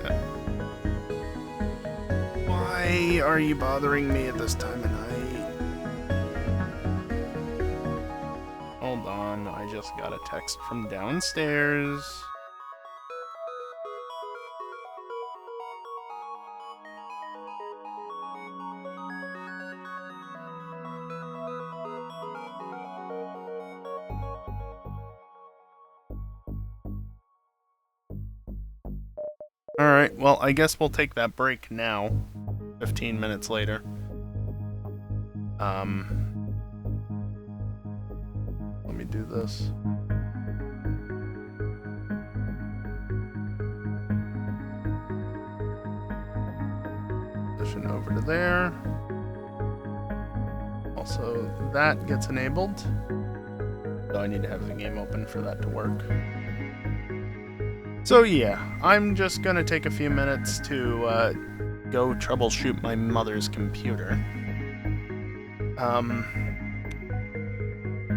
Why are you bothering me at this time of night? Hold on, I just got a text from downstairs. Alright, well, I guess we'll take that break now. 15 minutes later. Let me do this. Position over to there. Also, that gets enabled. So I need to have the game open for that to work. So yeah, I'm just gonna take a few minutes to go troubleshoot my mother's computer.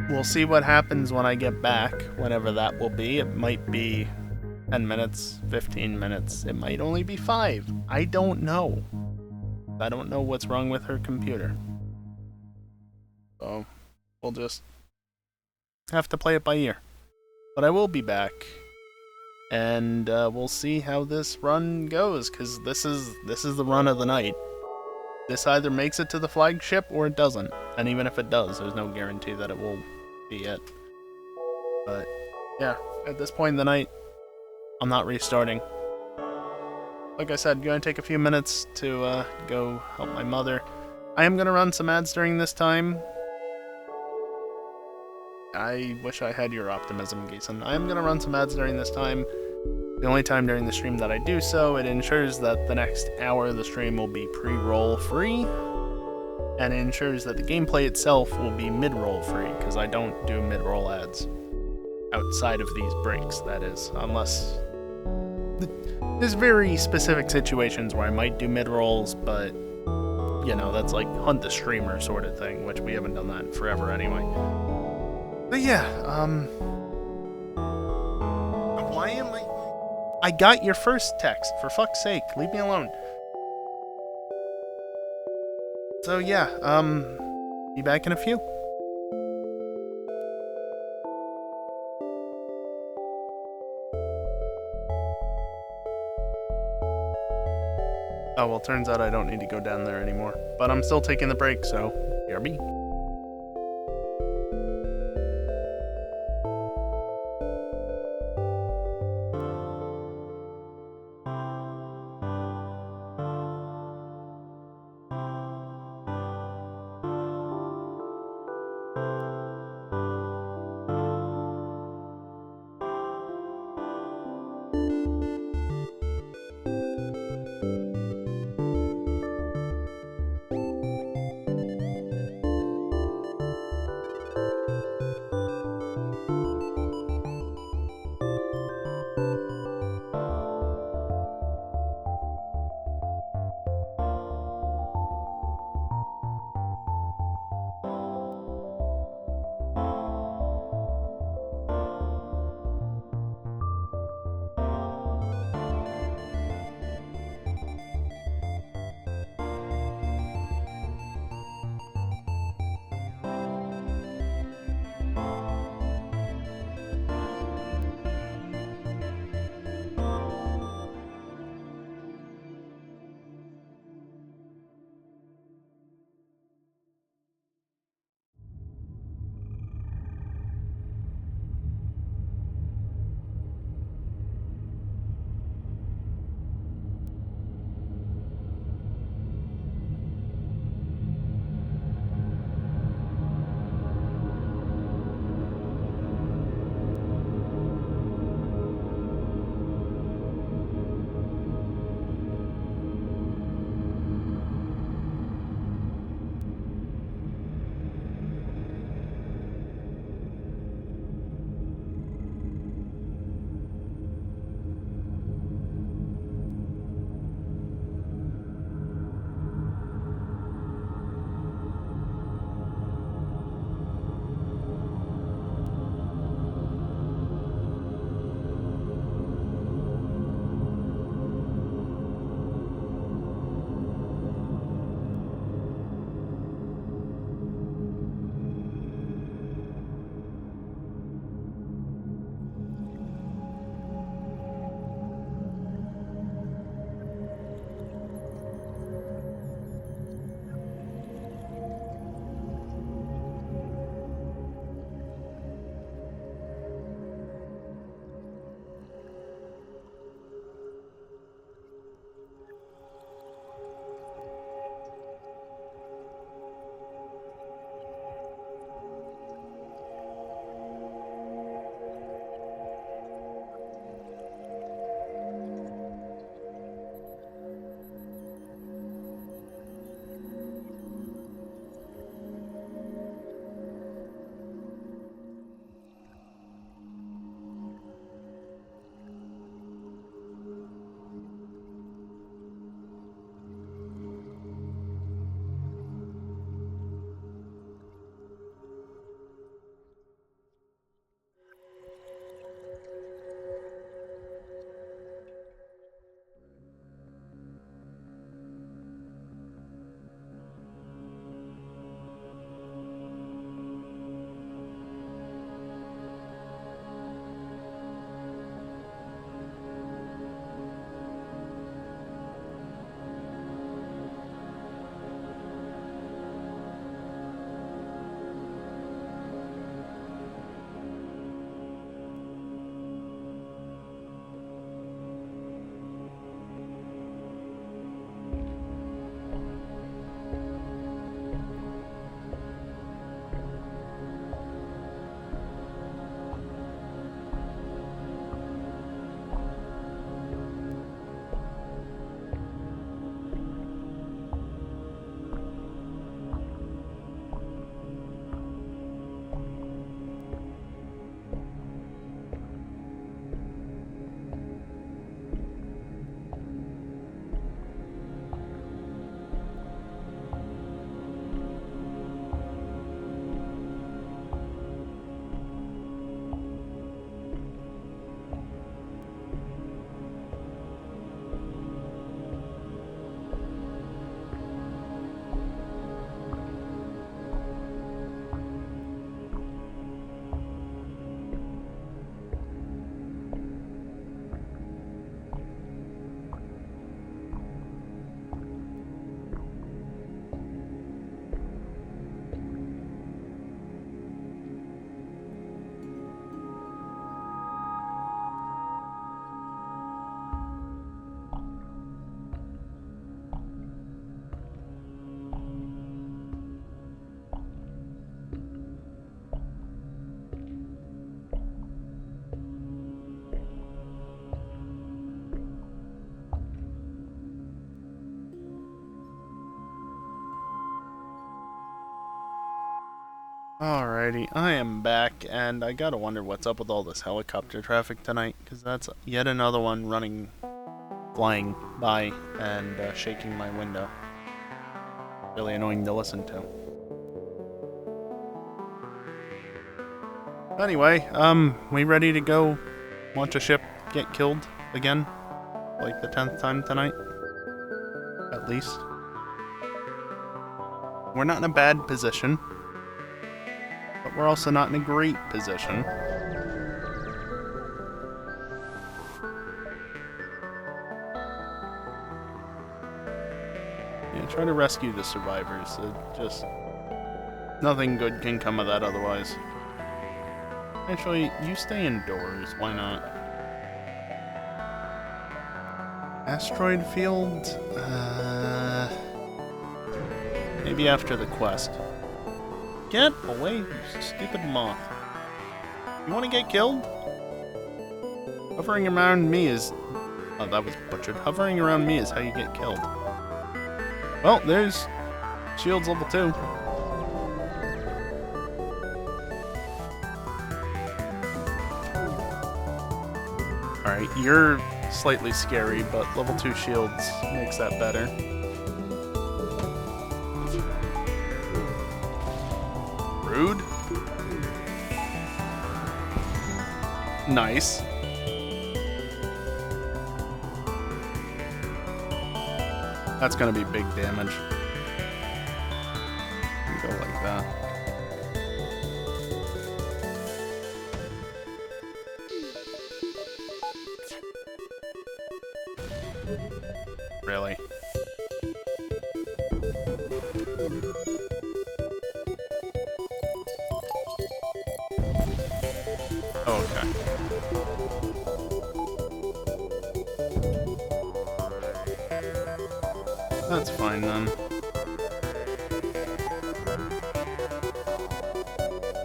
We'll see what happens when I get back, whenever that will be. It might be 10 minutes, 15 minutes, it might only be 5. I don't know. I don't know what's wrong with her computer. So, we'll just have to play it by ear. But I will be back. And we'll see how this run goes, because this is the run of the night. This either makes it to the flagship or it doesn't. And even if it does, there's no guarantee that it will be it. But yeah, at this point in the night, I'm not restarting. Like I said, gonna take a few minutes to go help my mother. I am gonna run some ads during this time. I wish I had your optimism, Geeson. I am gonna run some ads during this time. The only time during the stream that I do so, it ensures that the next hour of the stream will be pre-roll free, and it ensures that the gameplay itself will be mid-roll free, because I don't do mid-roll ads. Outside of these breaks, that is. Unless... There's very specific situations where I might do mid-rolls, but, you know, that's like hunt the streamer sort of thing, which we haven't done that in forever anyway. But yeah, why am I got your first text, for fuck's sake, leave me alone. So yeah, be back in a few. Oh, well, turns out I don't need to go down there anymore. But I'm still taking the break, so BRB. Alrighty, I am back, and I gotta wonder what's up with all this helicopter traffic tonight, because that's yet another one flying by, and shaking my window. Really annoying to listen to. Anyway, we ready to go watch a ship get killed again? Like the 10th time tonight? At least. We're not in a bad position. But we're also not in a great position. Yeah, try to rescue the survivors. Just nothing good can come of that otherwise. Actually, you stay indoors. Why not? Asteroid field? Maybe after the quest. Get away, you stupid moth. You want to get killed? Hovering around me is... Oh, that was butchered. Hovering around me is how you get killed. Well, there's shields level 2. Alright, you're slightly scary, but level 2 shields makes that better. Rude. Nice. That's gonna be big damage. Go like that. Really? Okay. That's fine then.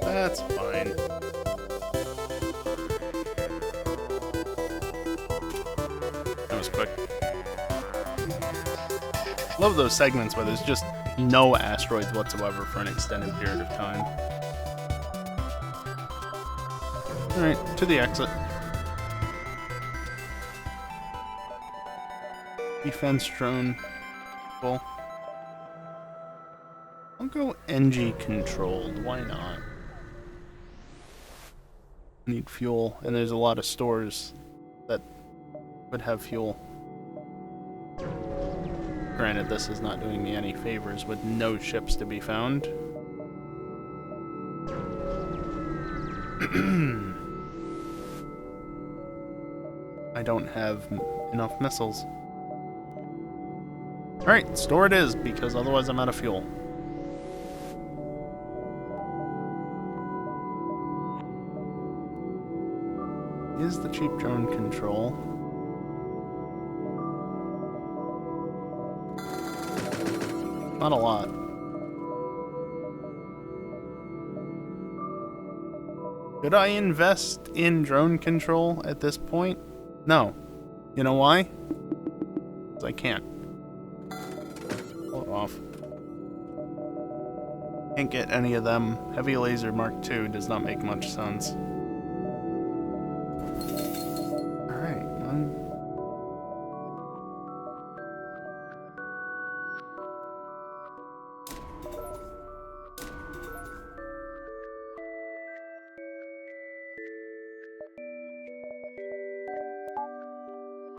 That's fine. That was quick. Love those segments where there's just no asteroids whatsoever for an extended period of time. Alright, to the exit. Defense drone. Cool. I'll go NG controlled, why not? Need fuel, and there's a lot of stores that would have fuel. Granted, this is not doing me any favors with no ships to be found. I don't have enough missiles. Alright, store it is, because otherwise I'm out of fuel. Is the cheap drone control? Not a lot. Could I invest in drone control at this point? No. You know why? Because I can't. Pull it off. Can't get any of them. Heavy Laser Mark II does not make much sense. Alright,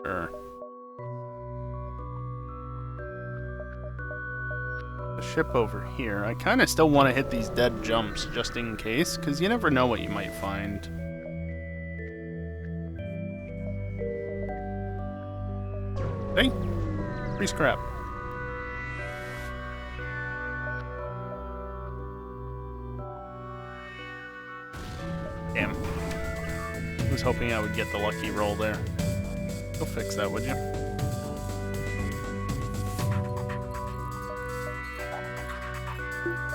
Sure. The ship over here. I kind of still want to hit these dead jumps just in case, because you never know what you might find. Hey, free scrap. Damn. I was hoping I would get the lucky roll there. Go fix that, would you?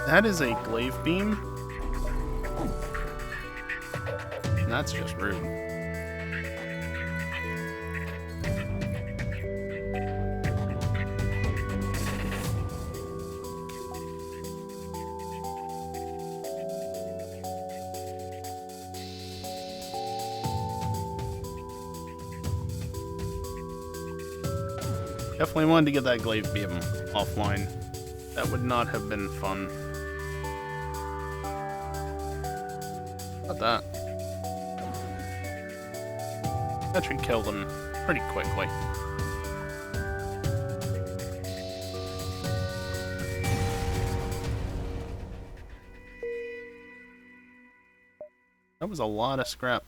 That is a glaive beam. That's just rude. Definitely wanted to get that glaive beam offline. That would not have been fun. About that. That should kill them pretty quickly. That was a lot of scrap.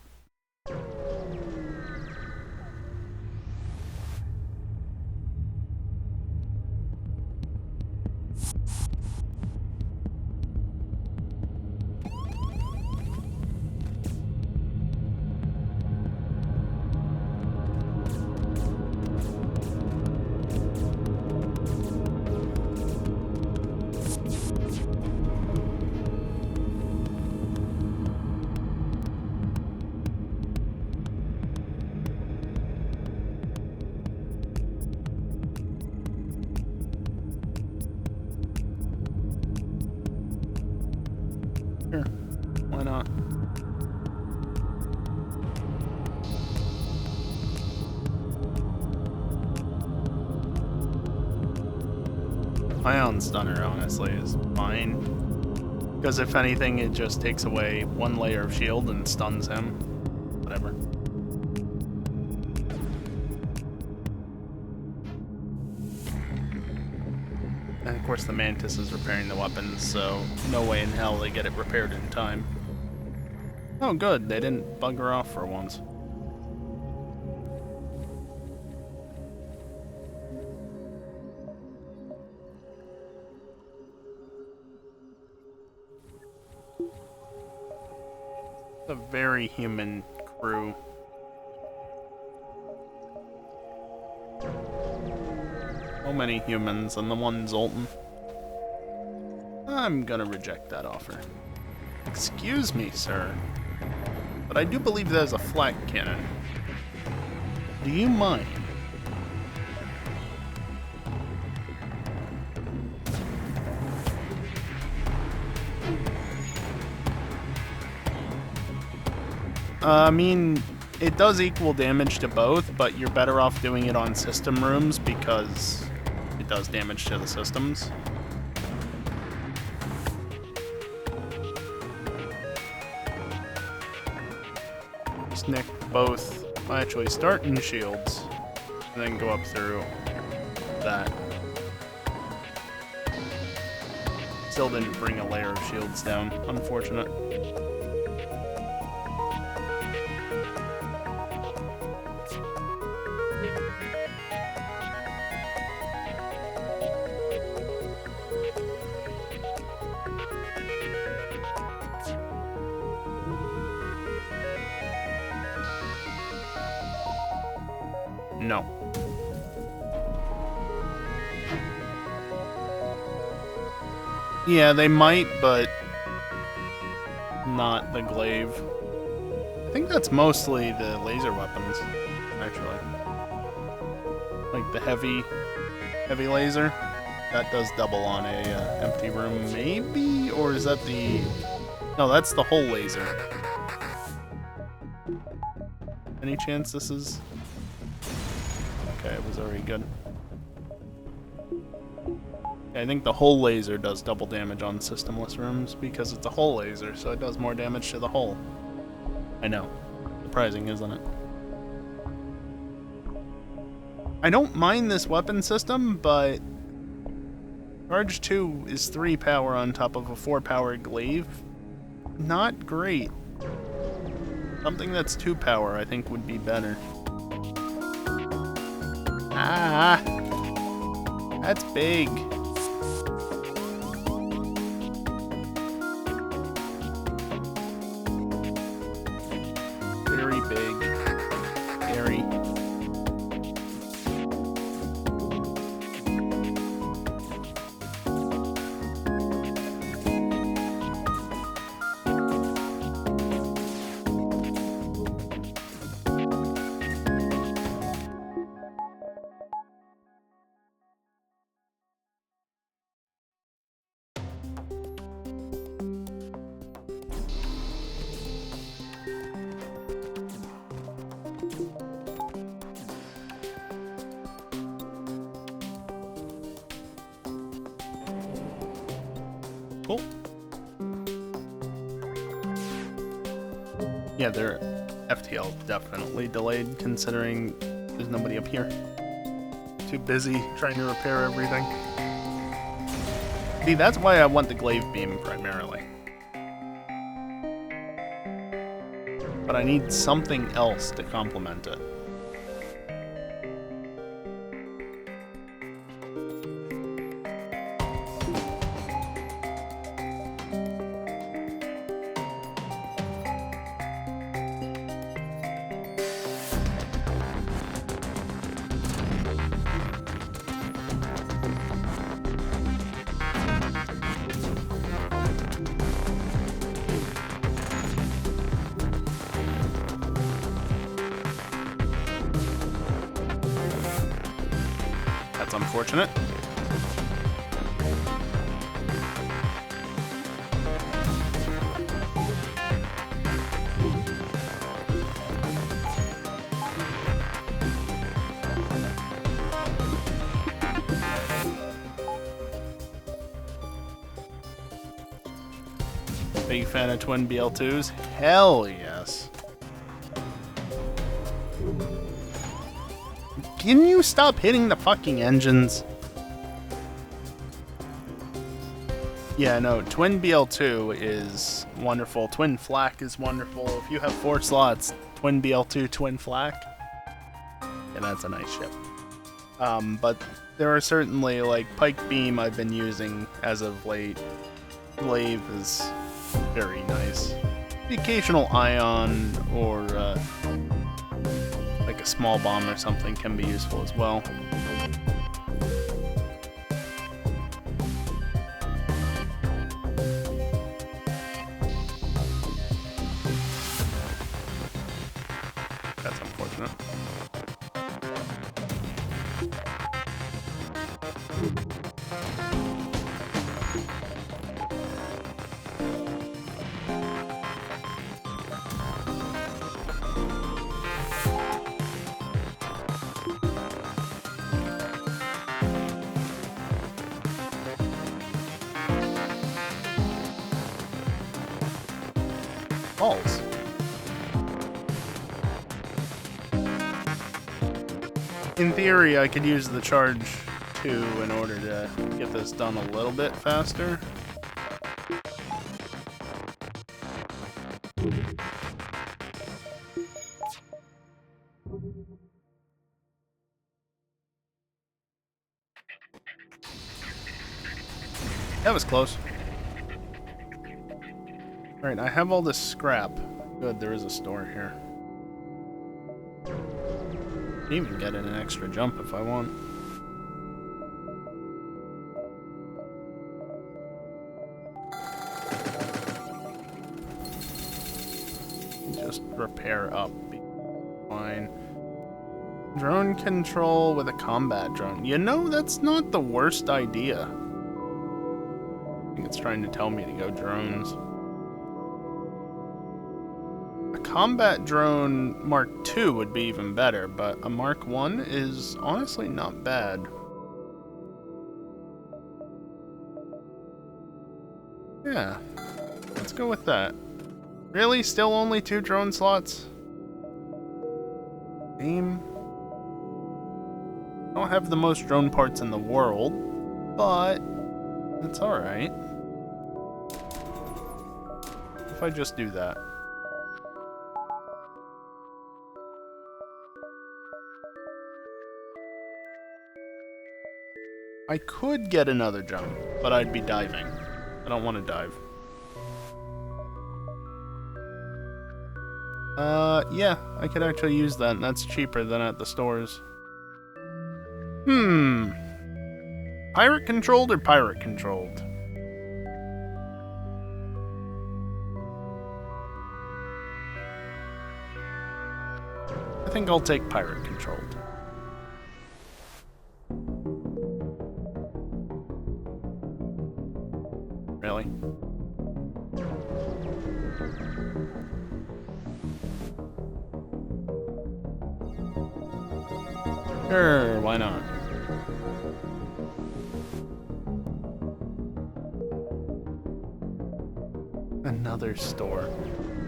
Sure, why not? Ion Stunner, honestly, is fine. Because if anything, it just takes away one layer of shield and stuns him. Whatever. And of course the Mantis is repairing the weapons, so no way in hell they get it repaired in time. Oh good, they didn't bugger off for once. It's a very human crew. So many humans and the one Zoltan. I'm gonna reject that offer. Excuse me, sir, but I do believe there's a flak cannon. Do you mind? I mean, it does equal damage to both, but you're better off doing it on system rooms because it does damage to the systems. Nick both, actually start in shields and then go up through that. Still didn't bring a layer of shields down, unfortunate. No. Yeah, they might, but not the glaive. I think that's mostly the laser weapons, actually. Like the heavy laser. That does double on a empty room, maybe? Or is that the... No, that's the whole laser. Any chance this is... Okay, it was already good. I think the whole laser does double damage on systemless rooms because it's a whole laser, so it does more damage to the whole. I know. Surprising, isn't it? I don't mind this weapon system, but Charge 2 is 3 power on top of a 4 power glaive. Not great. Something that's 2 power I think would be better. Ah! That's big. Very big. Scary. Cool. Yeah, their FTL definitely delayed considering there's nobody up here. Too busy trying to repair everything. See, that's why I want the glaive beam primarily. But I need something else to complement it. That's unfortunate. Big fan of twin BL2s? Hell yes. Can you stop hitting the fucking engines? Yeah, no, twin BL2 is wonderful. Twin flak is wonderful. If you have 4 slots, twin BL2, twin flak, yeah, that's a nice ship. But there are certainly, like, Pike Beam I've been using as of late. Glaive is very nice. The occasional ion or like a small bomb or something can be useful as well. That's unfortunate. Balls. In theory, I could use the charge 2 in order to get this done a little bit faster. That was close. Alright, I have all this scrap. Good, there is a store here. I can even get in an extra jump if I want. Just repair up. Be fine. Drone control with a combat drone. You know, that's not the worst idea. I think it's trying to tell me to go drones. A combat drone Mark II would be even better, but a Mark I is honestly not bad. Yeah, let's go with that. Really? Still only 2 drone slots? Aim. I don't have the most drone parts in the world, but that's alright. If I just do that. I could get another jump, but I'd be diving. I don't want to dive. Yeah, I could actually use that, and that's cheaper than at the stores. Pirate controlled or pirate controlled? I think I'll take pirate controlled. Really? Sure, why not? Another store.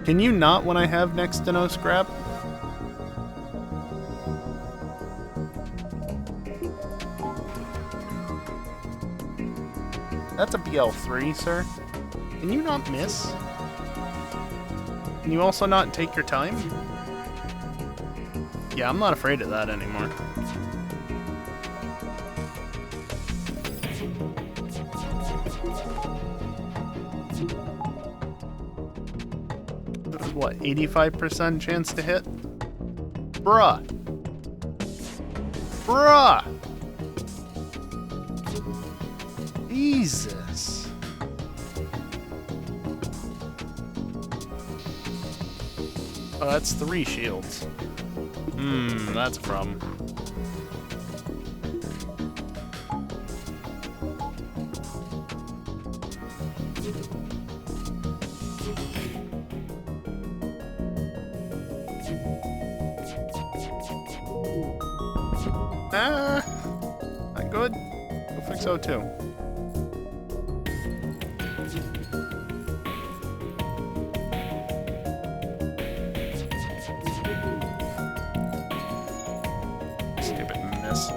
Can you not when I have next to no scrap? That's a BL3, sir. Can you not miss? Can you also not take your time? Yeah, I'm not afraid of that anymore. What, 85% chance to hit? Bruh. Bruh! Jesus. Oh, that's 3 shields. That's a problem. Not good. Go fix O2. Stupid miss.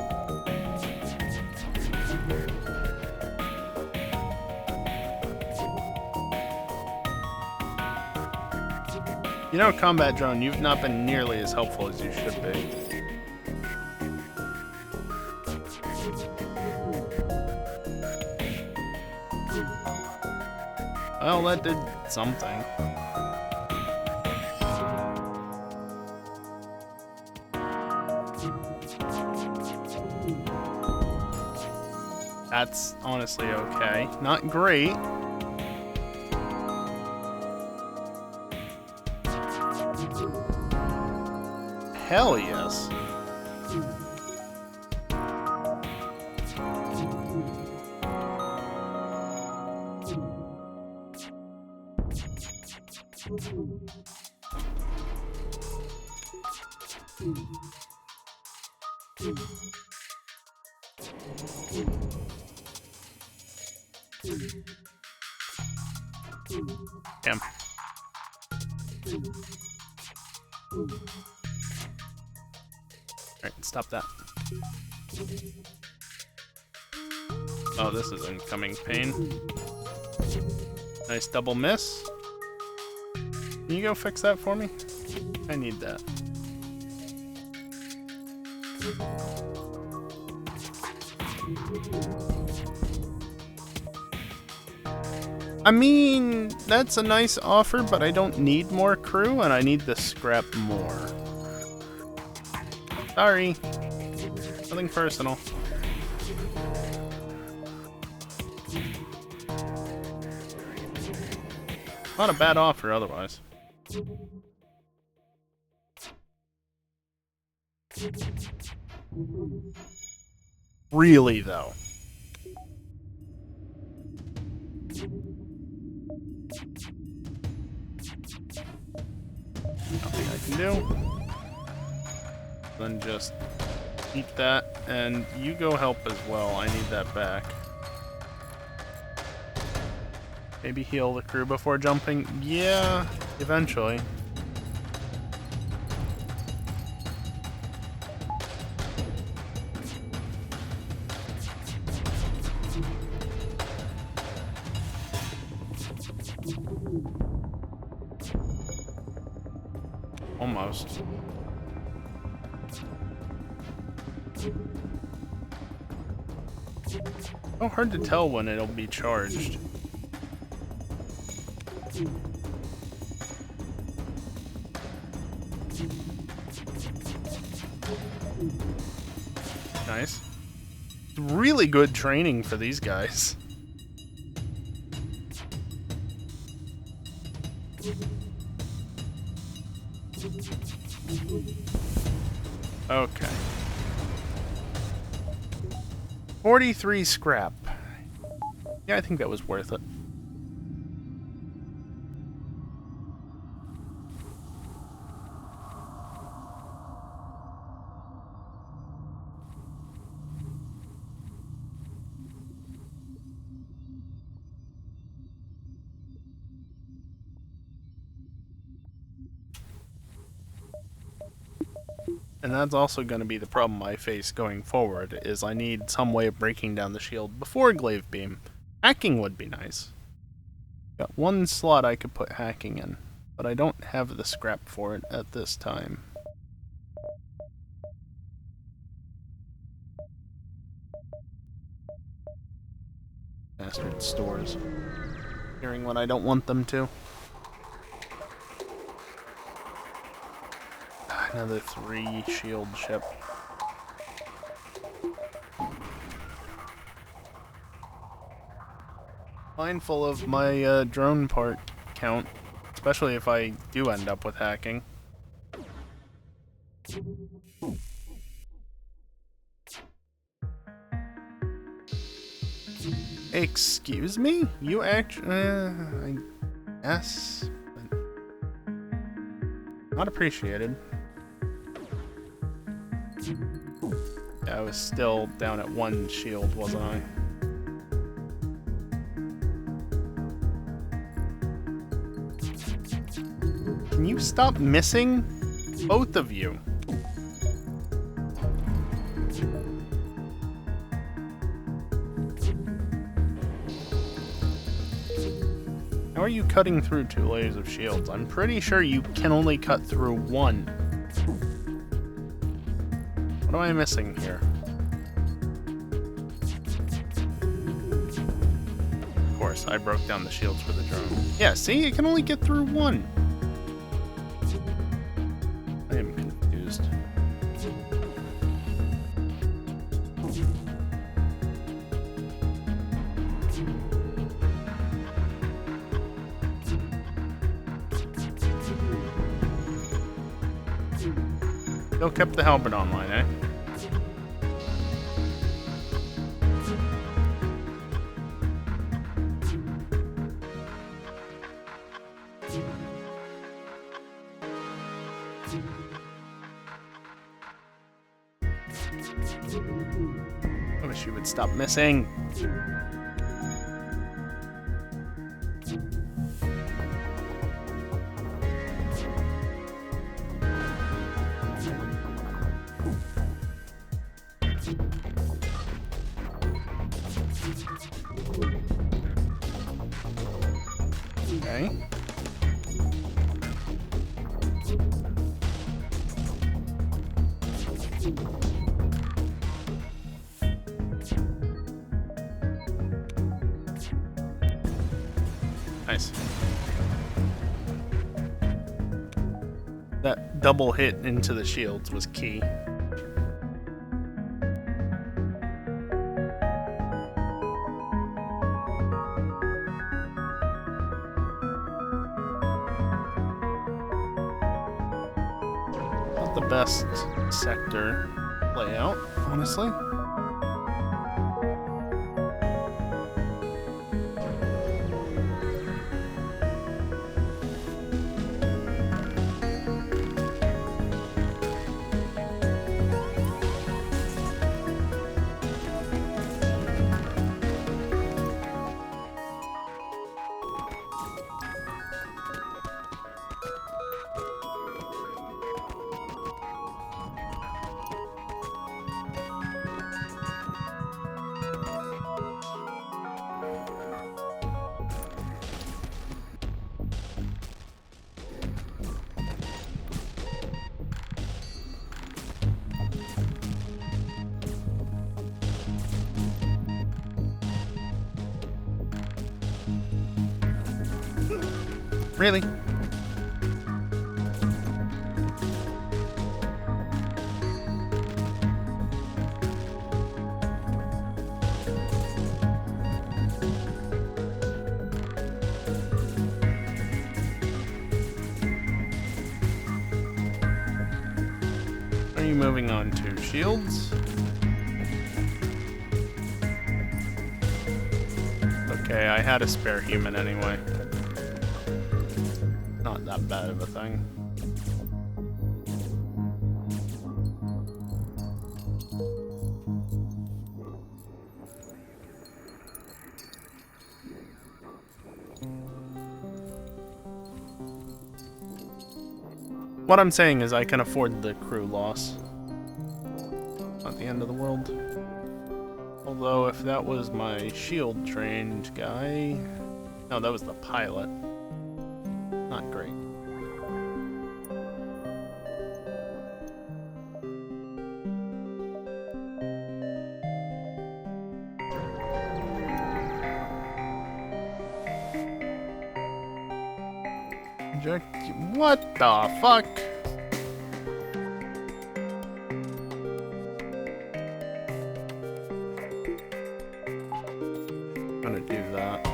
You know, Combat Drone, you've not been nearly as helpful as you should be. Well, that did something. That's honestly okay. Not great. Hell yes. Damn. Alright, stop that. Oh, this is incoming pain. Nice double miss. Can you go fix that for me? I need that. I mean, that's a nice offer, but I don't need more crew, and I need the scrap more. Sorry. Nothing personal. Not a bad offer otherwise. Really, though. Nothing I can do. Then just eat that, and you go help as well. I need that back. Maybe heal the crew before jumping. Yeah, eventually. Almost. Oh, hard to tell when it'll be charged. Nice. Really good training for these guys. Okay. 43 scrap. Yeah, I think that was worth it. And that's also going to be the problem I face going forward, is I need some way of breaking down the shield before Glaive Beam. Hacking would be nice. Got one slot I could put hacking in, but I don't have the scrap for it at this time. Bastard stores. Hearing what I don't want them to. Another 3 shield ship. Mindful of my drone part count, especially if I do end up with hacking. Excuse me? You actually... I guess... Not appreciated. Yeah, I was still down at 1 shield, wasn't I? Can you stop missing? Both of you. How are you cutting through 2 layers of shields? I'm pretty sure you can only cut through 1. What am I missing here? Of course, I broke down the shields for the drone. Yeah, see? It can only get through 1. I am confused. Still kept the halberd online, eh? I wish you would stop missing. Okay. Nice. That double hit into the shields was key. Not the best sector layout, honestly. Really? Are you moving on to shields? Okay, I had a spare human anyway. Not that bad of a thing. What I'm saying is I can afford the crew loss. end of the world. Although, if that was my shield-trained guy... No, that was the pilot. Not great. What the fuck? I'm gonna do that.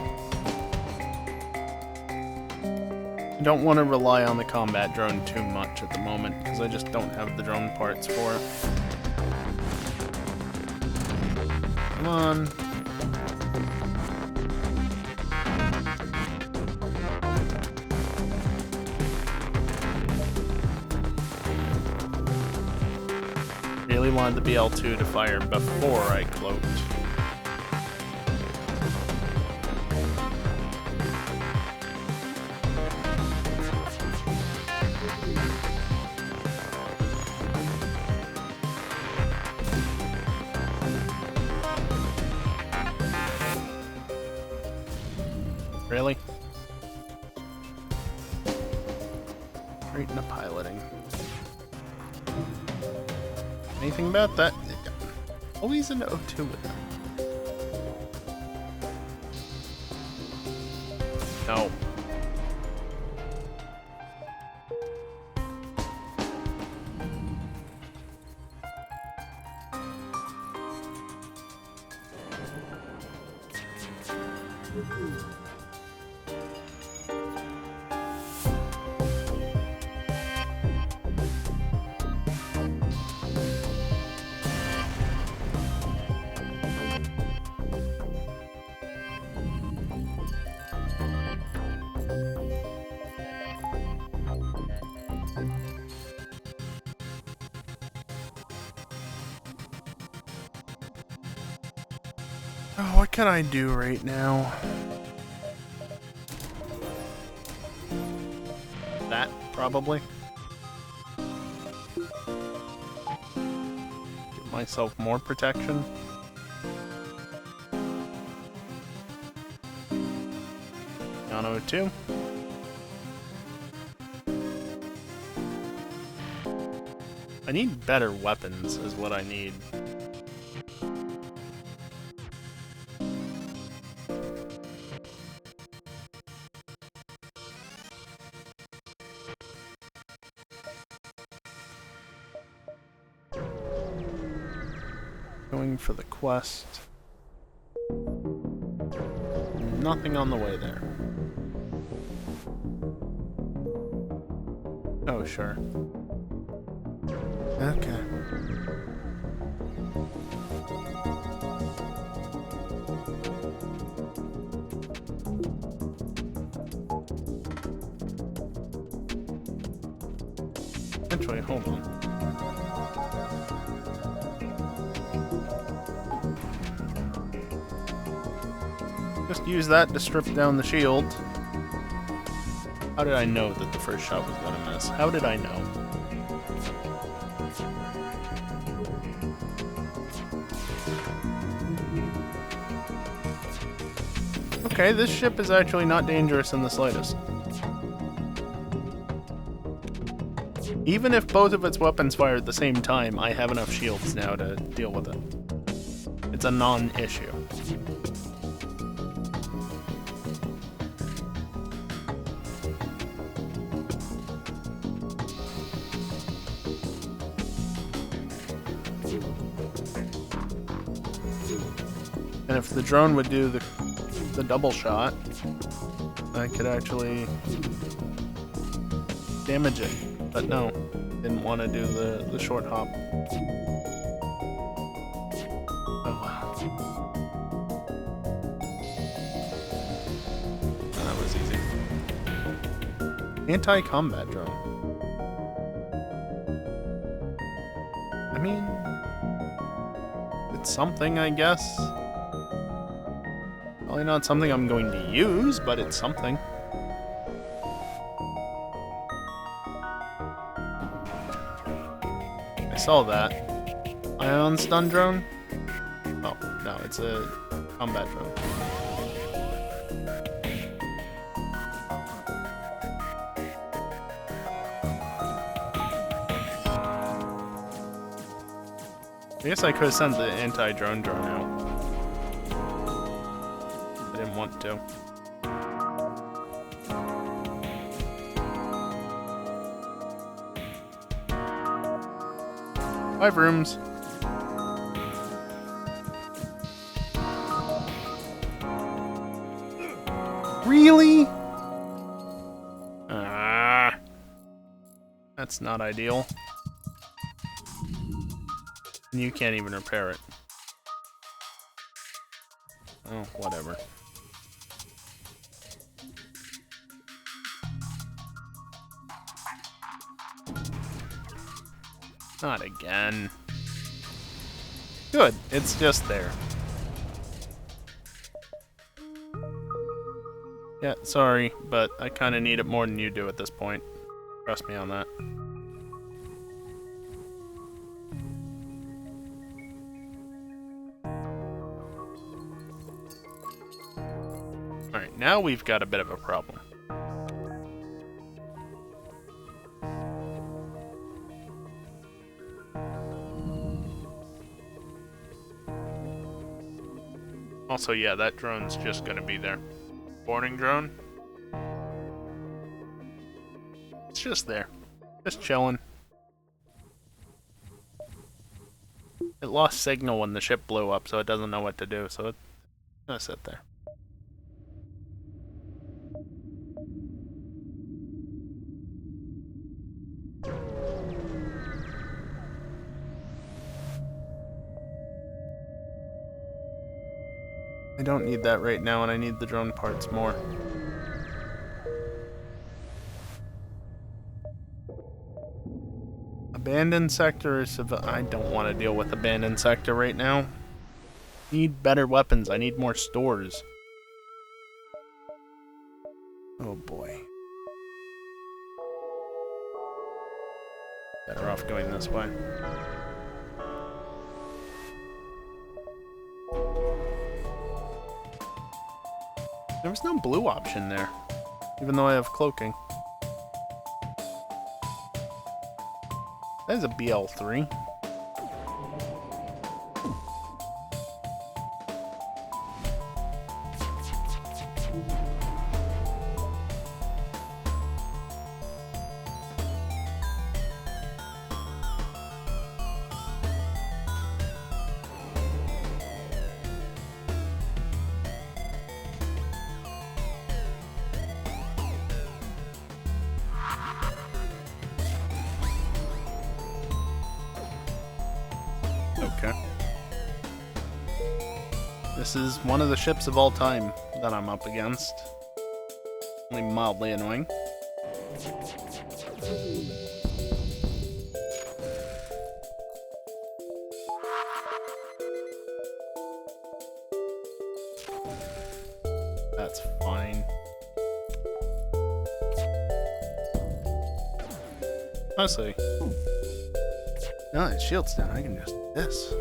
I don't want to rely on the combat drone too much at the moment, because I just don't have the drone parts for it. Come on. Really wanted the BL-2 to fire before I cloaked. Really? Right into piloting. Anything about that? Always an O2 with them. No. Oh, what can I do right now? That, probably. Give myself more protection. On O2. I need better weapons, is what I need. Going for the quest. Nothing on the way there. Oh, sure. Okay. Actually, hold on. Just use that to strip down the shield. How did I know that the first shot was gonna miss? How did I know? Okay, this ship is actually not dangerous in the slightest. Even if both of its weapons fire at the same time, I have enough shields now to deal with it. It's a non-issue. And if the drone would do the double shot, I could actually damage it. But no, didn't want to do the short hop. Oh wow. That was easy. Anti-combat drone. I mean, it's something, I guess. Probably not something I'm going to use, but it's something. I saw that. Ion stun drone? Oh, no, it's a combat drone. I guess I could have sent the anti-drone drone out. I didn't want to. 5 rooms. Really? That's not ideal. And you can't even repair it. Oh, whatever. Not again. Good, it's just there. Yeah, sorry, but I kind of need it more than you do at this point. Trust me on that. Alright, now we've got a bit of a problem. Also, yeah, that drone's just gonna be there. Boarding drone? It's just there. Just chilling. It lost signal when the ship blew up, so it doesn't know what to do, so it's gonna sit there. I don't need that right now, and I need the drone parts more. Abandoned sector is I don't want to deal with abandoned sector right now. Need better weapons. I need more stores. Oh boy. Better off going this way. There was no blue option there, even though I have cloaking. That is a BL3. Okay. This is one of the ships of all time that I'm up against. Only mildly annoying. That's fine. Honestly. No, the shield's down. I can just do this.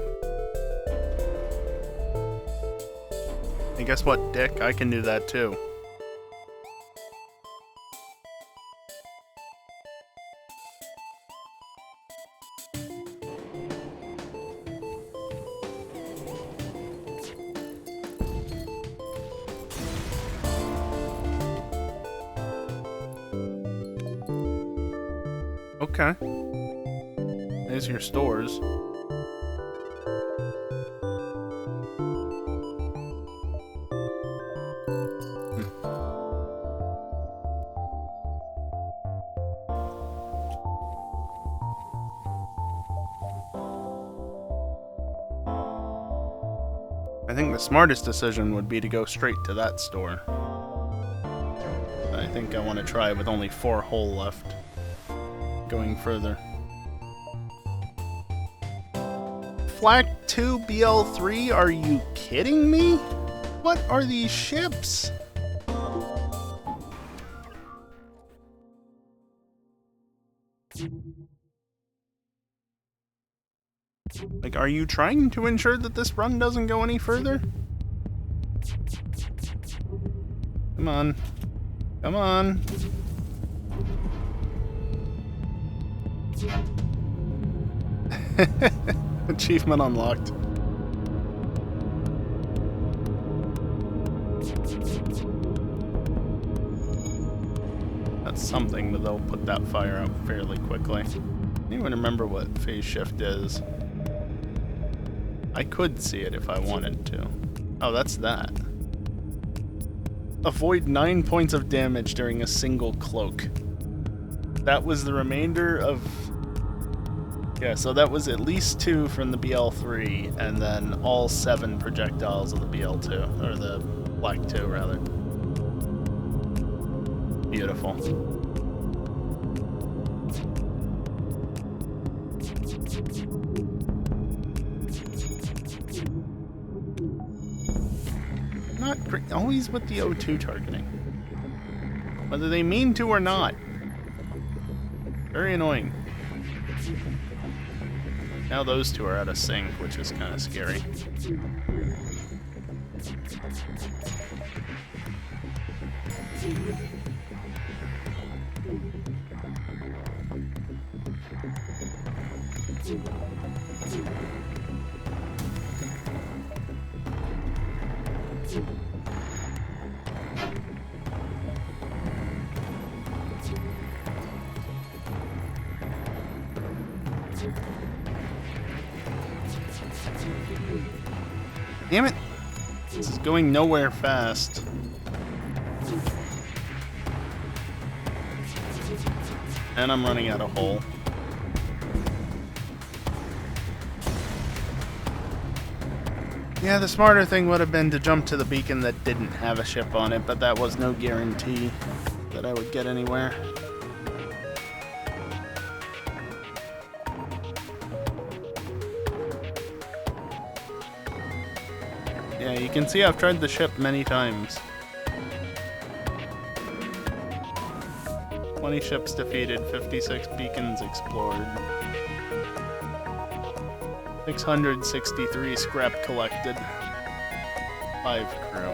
And guess what, Dick? I can do that too. Okay. There's your stores. I think the smartest decision would be to go straight to that store. I think I want to try with only 4 hull left. Going further. Flak 2 BL3? Are you kidding me? What are these ships? Like, are you trying to ensure that this run doesn't go any further? Come on. Come on. Achievement unlocked. That's something, but they'll put that fire out fairly quickly. I don't even remember what phase shift is. I could see it if I wanted to. Oh, that's that. Avoid 9 points of damage during a single cloak. That was the remainder of... Yeah, so that was at least 2 from the BL3, and then all 7 projectiles of the BL2, or the Black 2, rather. Beautiful. Not great. Always with the O2 targeting. Whether they mean to or not. Very annoying. Now those two are out of sync, which is kind of scary. Damn it! This is going nowhere fast. And I'm running out of hull. Yeah, the smarter thing would have been to jump to the beacon that didn't have a ship on it, but that was no guarantee that I would get anywhere. Yeah, you can see I've tried the ship many times. 20 ships defeated, 56 beacons explored. 663 scrap collected. 5 crew.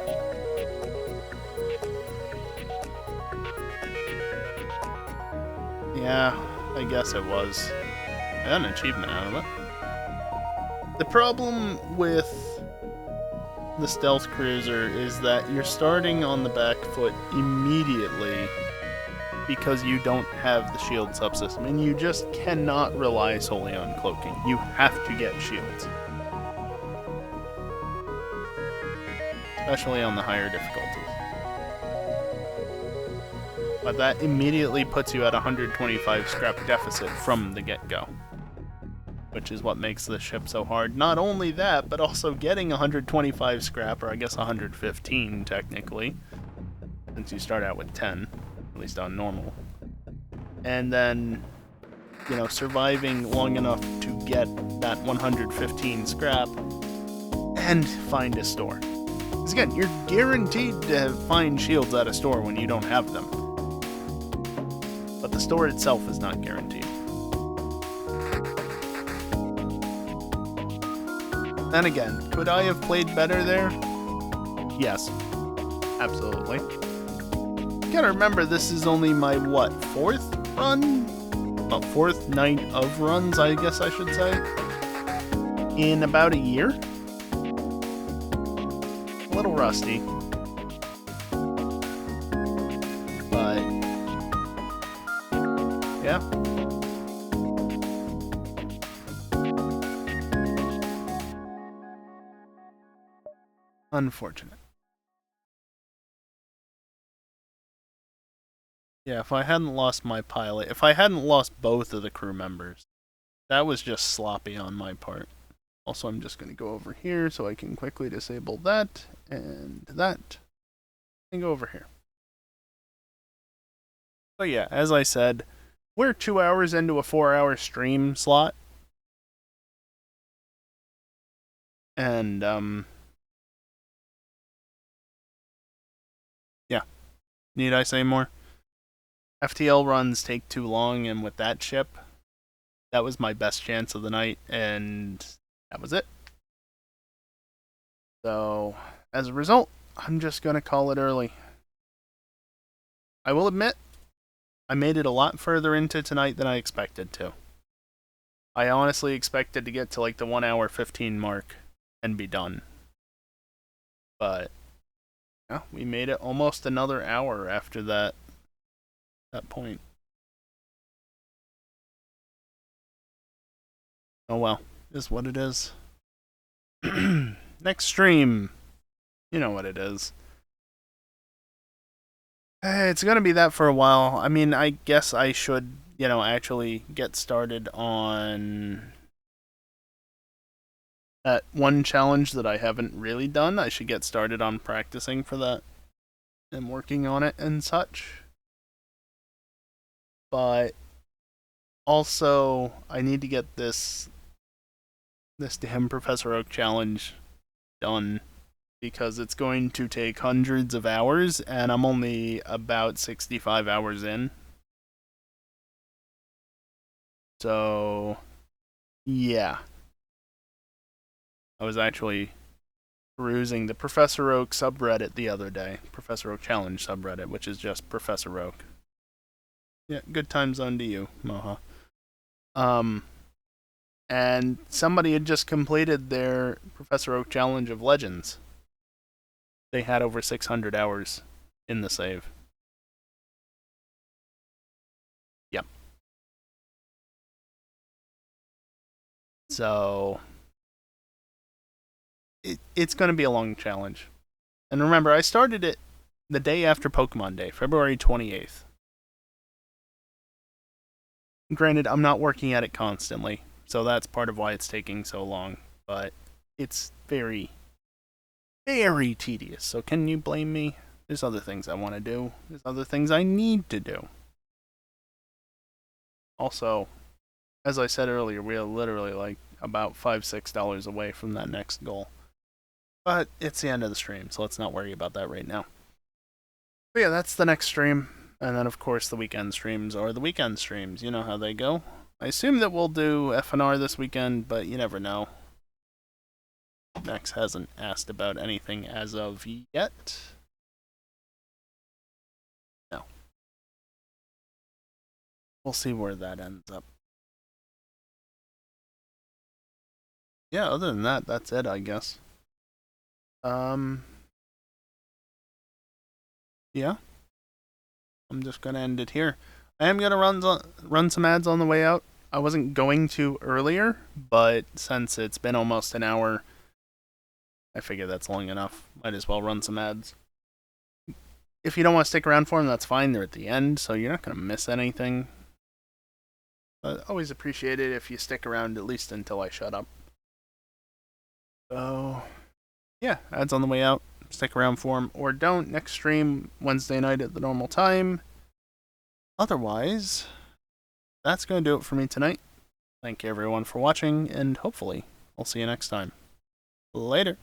Yeah, I guess it was. I got an achievement out of it. The problem with the stealth cruiser is that you're starting on the back foot immediately because you don't have the shield subsystem, and you just cannot rely solely on cloaking. You have to get shields. Especially on the higher difficulties. But that immediately puts you at 125 scrap deficit from the get-go. Which is what makes this ship so hard. Not only that, but also getting 125 scrap, or I guess 115 technically, since you start out with 10, at least on normal. And then, you know, surviving long enough to get that 115 scrap and find a store. Because again, you're guaranteed to find shields at a store when you don't have them. But the store itself is not guaranteed. Then again, could I have played better there? Yes. Absolutely. You gotta remember, this is only my, what, 4th run? Well, 4th night of runs, I guess I should say. In about a year? A little rusty. But... yeah. Unfortunate. Yeah, if I hadn't lost my pilot, if I hadn't lost both of the crew members, that was just sloppy on my part. Also, I'm just going to go over here so I can quickly disable that, and go over here. But yeah, as I said, we're 2 hours into a 4-hour stream slot. And, yeah. Need I say more? FTL runs take too long, and with that ship, that was my best chance of the night, and that was it. So, as a result, I'm just gonna call it early. I will admit, I made it a lot further into tonight than I expected to. I honestly expected to get to like the 1 hour 15 mark and be done. But yeah, we made it almost another hour after that point. Oh well, is what it is. Next stream, you know what it is. It's gonna be that for a while. I mean, I guess I should, actually get started on that one challenge that I haven't really done. I should get started on practicing for that and working on it and such. But also, I need to get this damn Professor Oak challenge done because it's going to take hundreds of hours, and I'm only about 65 hours in. So, yeah. I was actually perusing the Professor Oak subreddit the other day, Professor Oak Challenge subreddit, which is just Professor Oak. Yeah, good times unto you, Moha. And somebody had just completed their Professor Oak Challenge of Legends. They had over 600 hours in the save. Yep. So, it's going to be a long challenge. And remember, I started it the day after Pokemon Day, February 28th. Granted, I'm not working at it constantly, so that's part of why it's taking so long, but it's very, very tedious. So can you blame me? There's other things I want to do. There's other things I need to do. Also, as I said earlier, we are literally like about $5-6 away from that next goal. But it's the end of the stream, so let's not worry about that right now. But yeah, that's the next stream. And then, of course, the weekend streams are the weekend streams. You know how they go. I assume that we'll do FNR this weekend, but you never know. Max hasn't asked about anything as of yet. No. We'll see where that ends up. Yeah, other than that, that's it, I guess. Yeah. I'm just gonna end it here. I am gonna run some ads on the way out. I wasn't going to earlier, but since it's been almost an hour, I figure that's long enough. Might as well run some ads. If you don't want to stick around for them, that's fine. They're at the end, so you're not gonna miss anything. But always appreciate it if you stick around at least until I shut up. So, yeah, ads on the way out. Stick around for them, or don't. Next stream, Wednesday night at the normal time. Otherwise, that's going to do it for me tonight. Thank you everyone for watching, and hopefully, I'll see you next time. Later.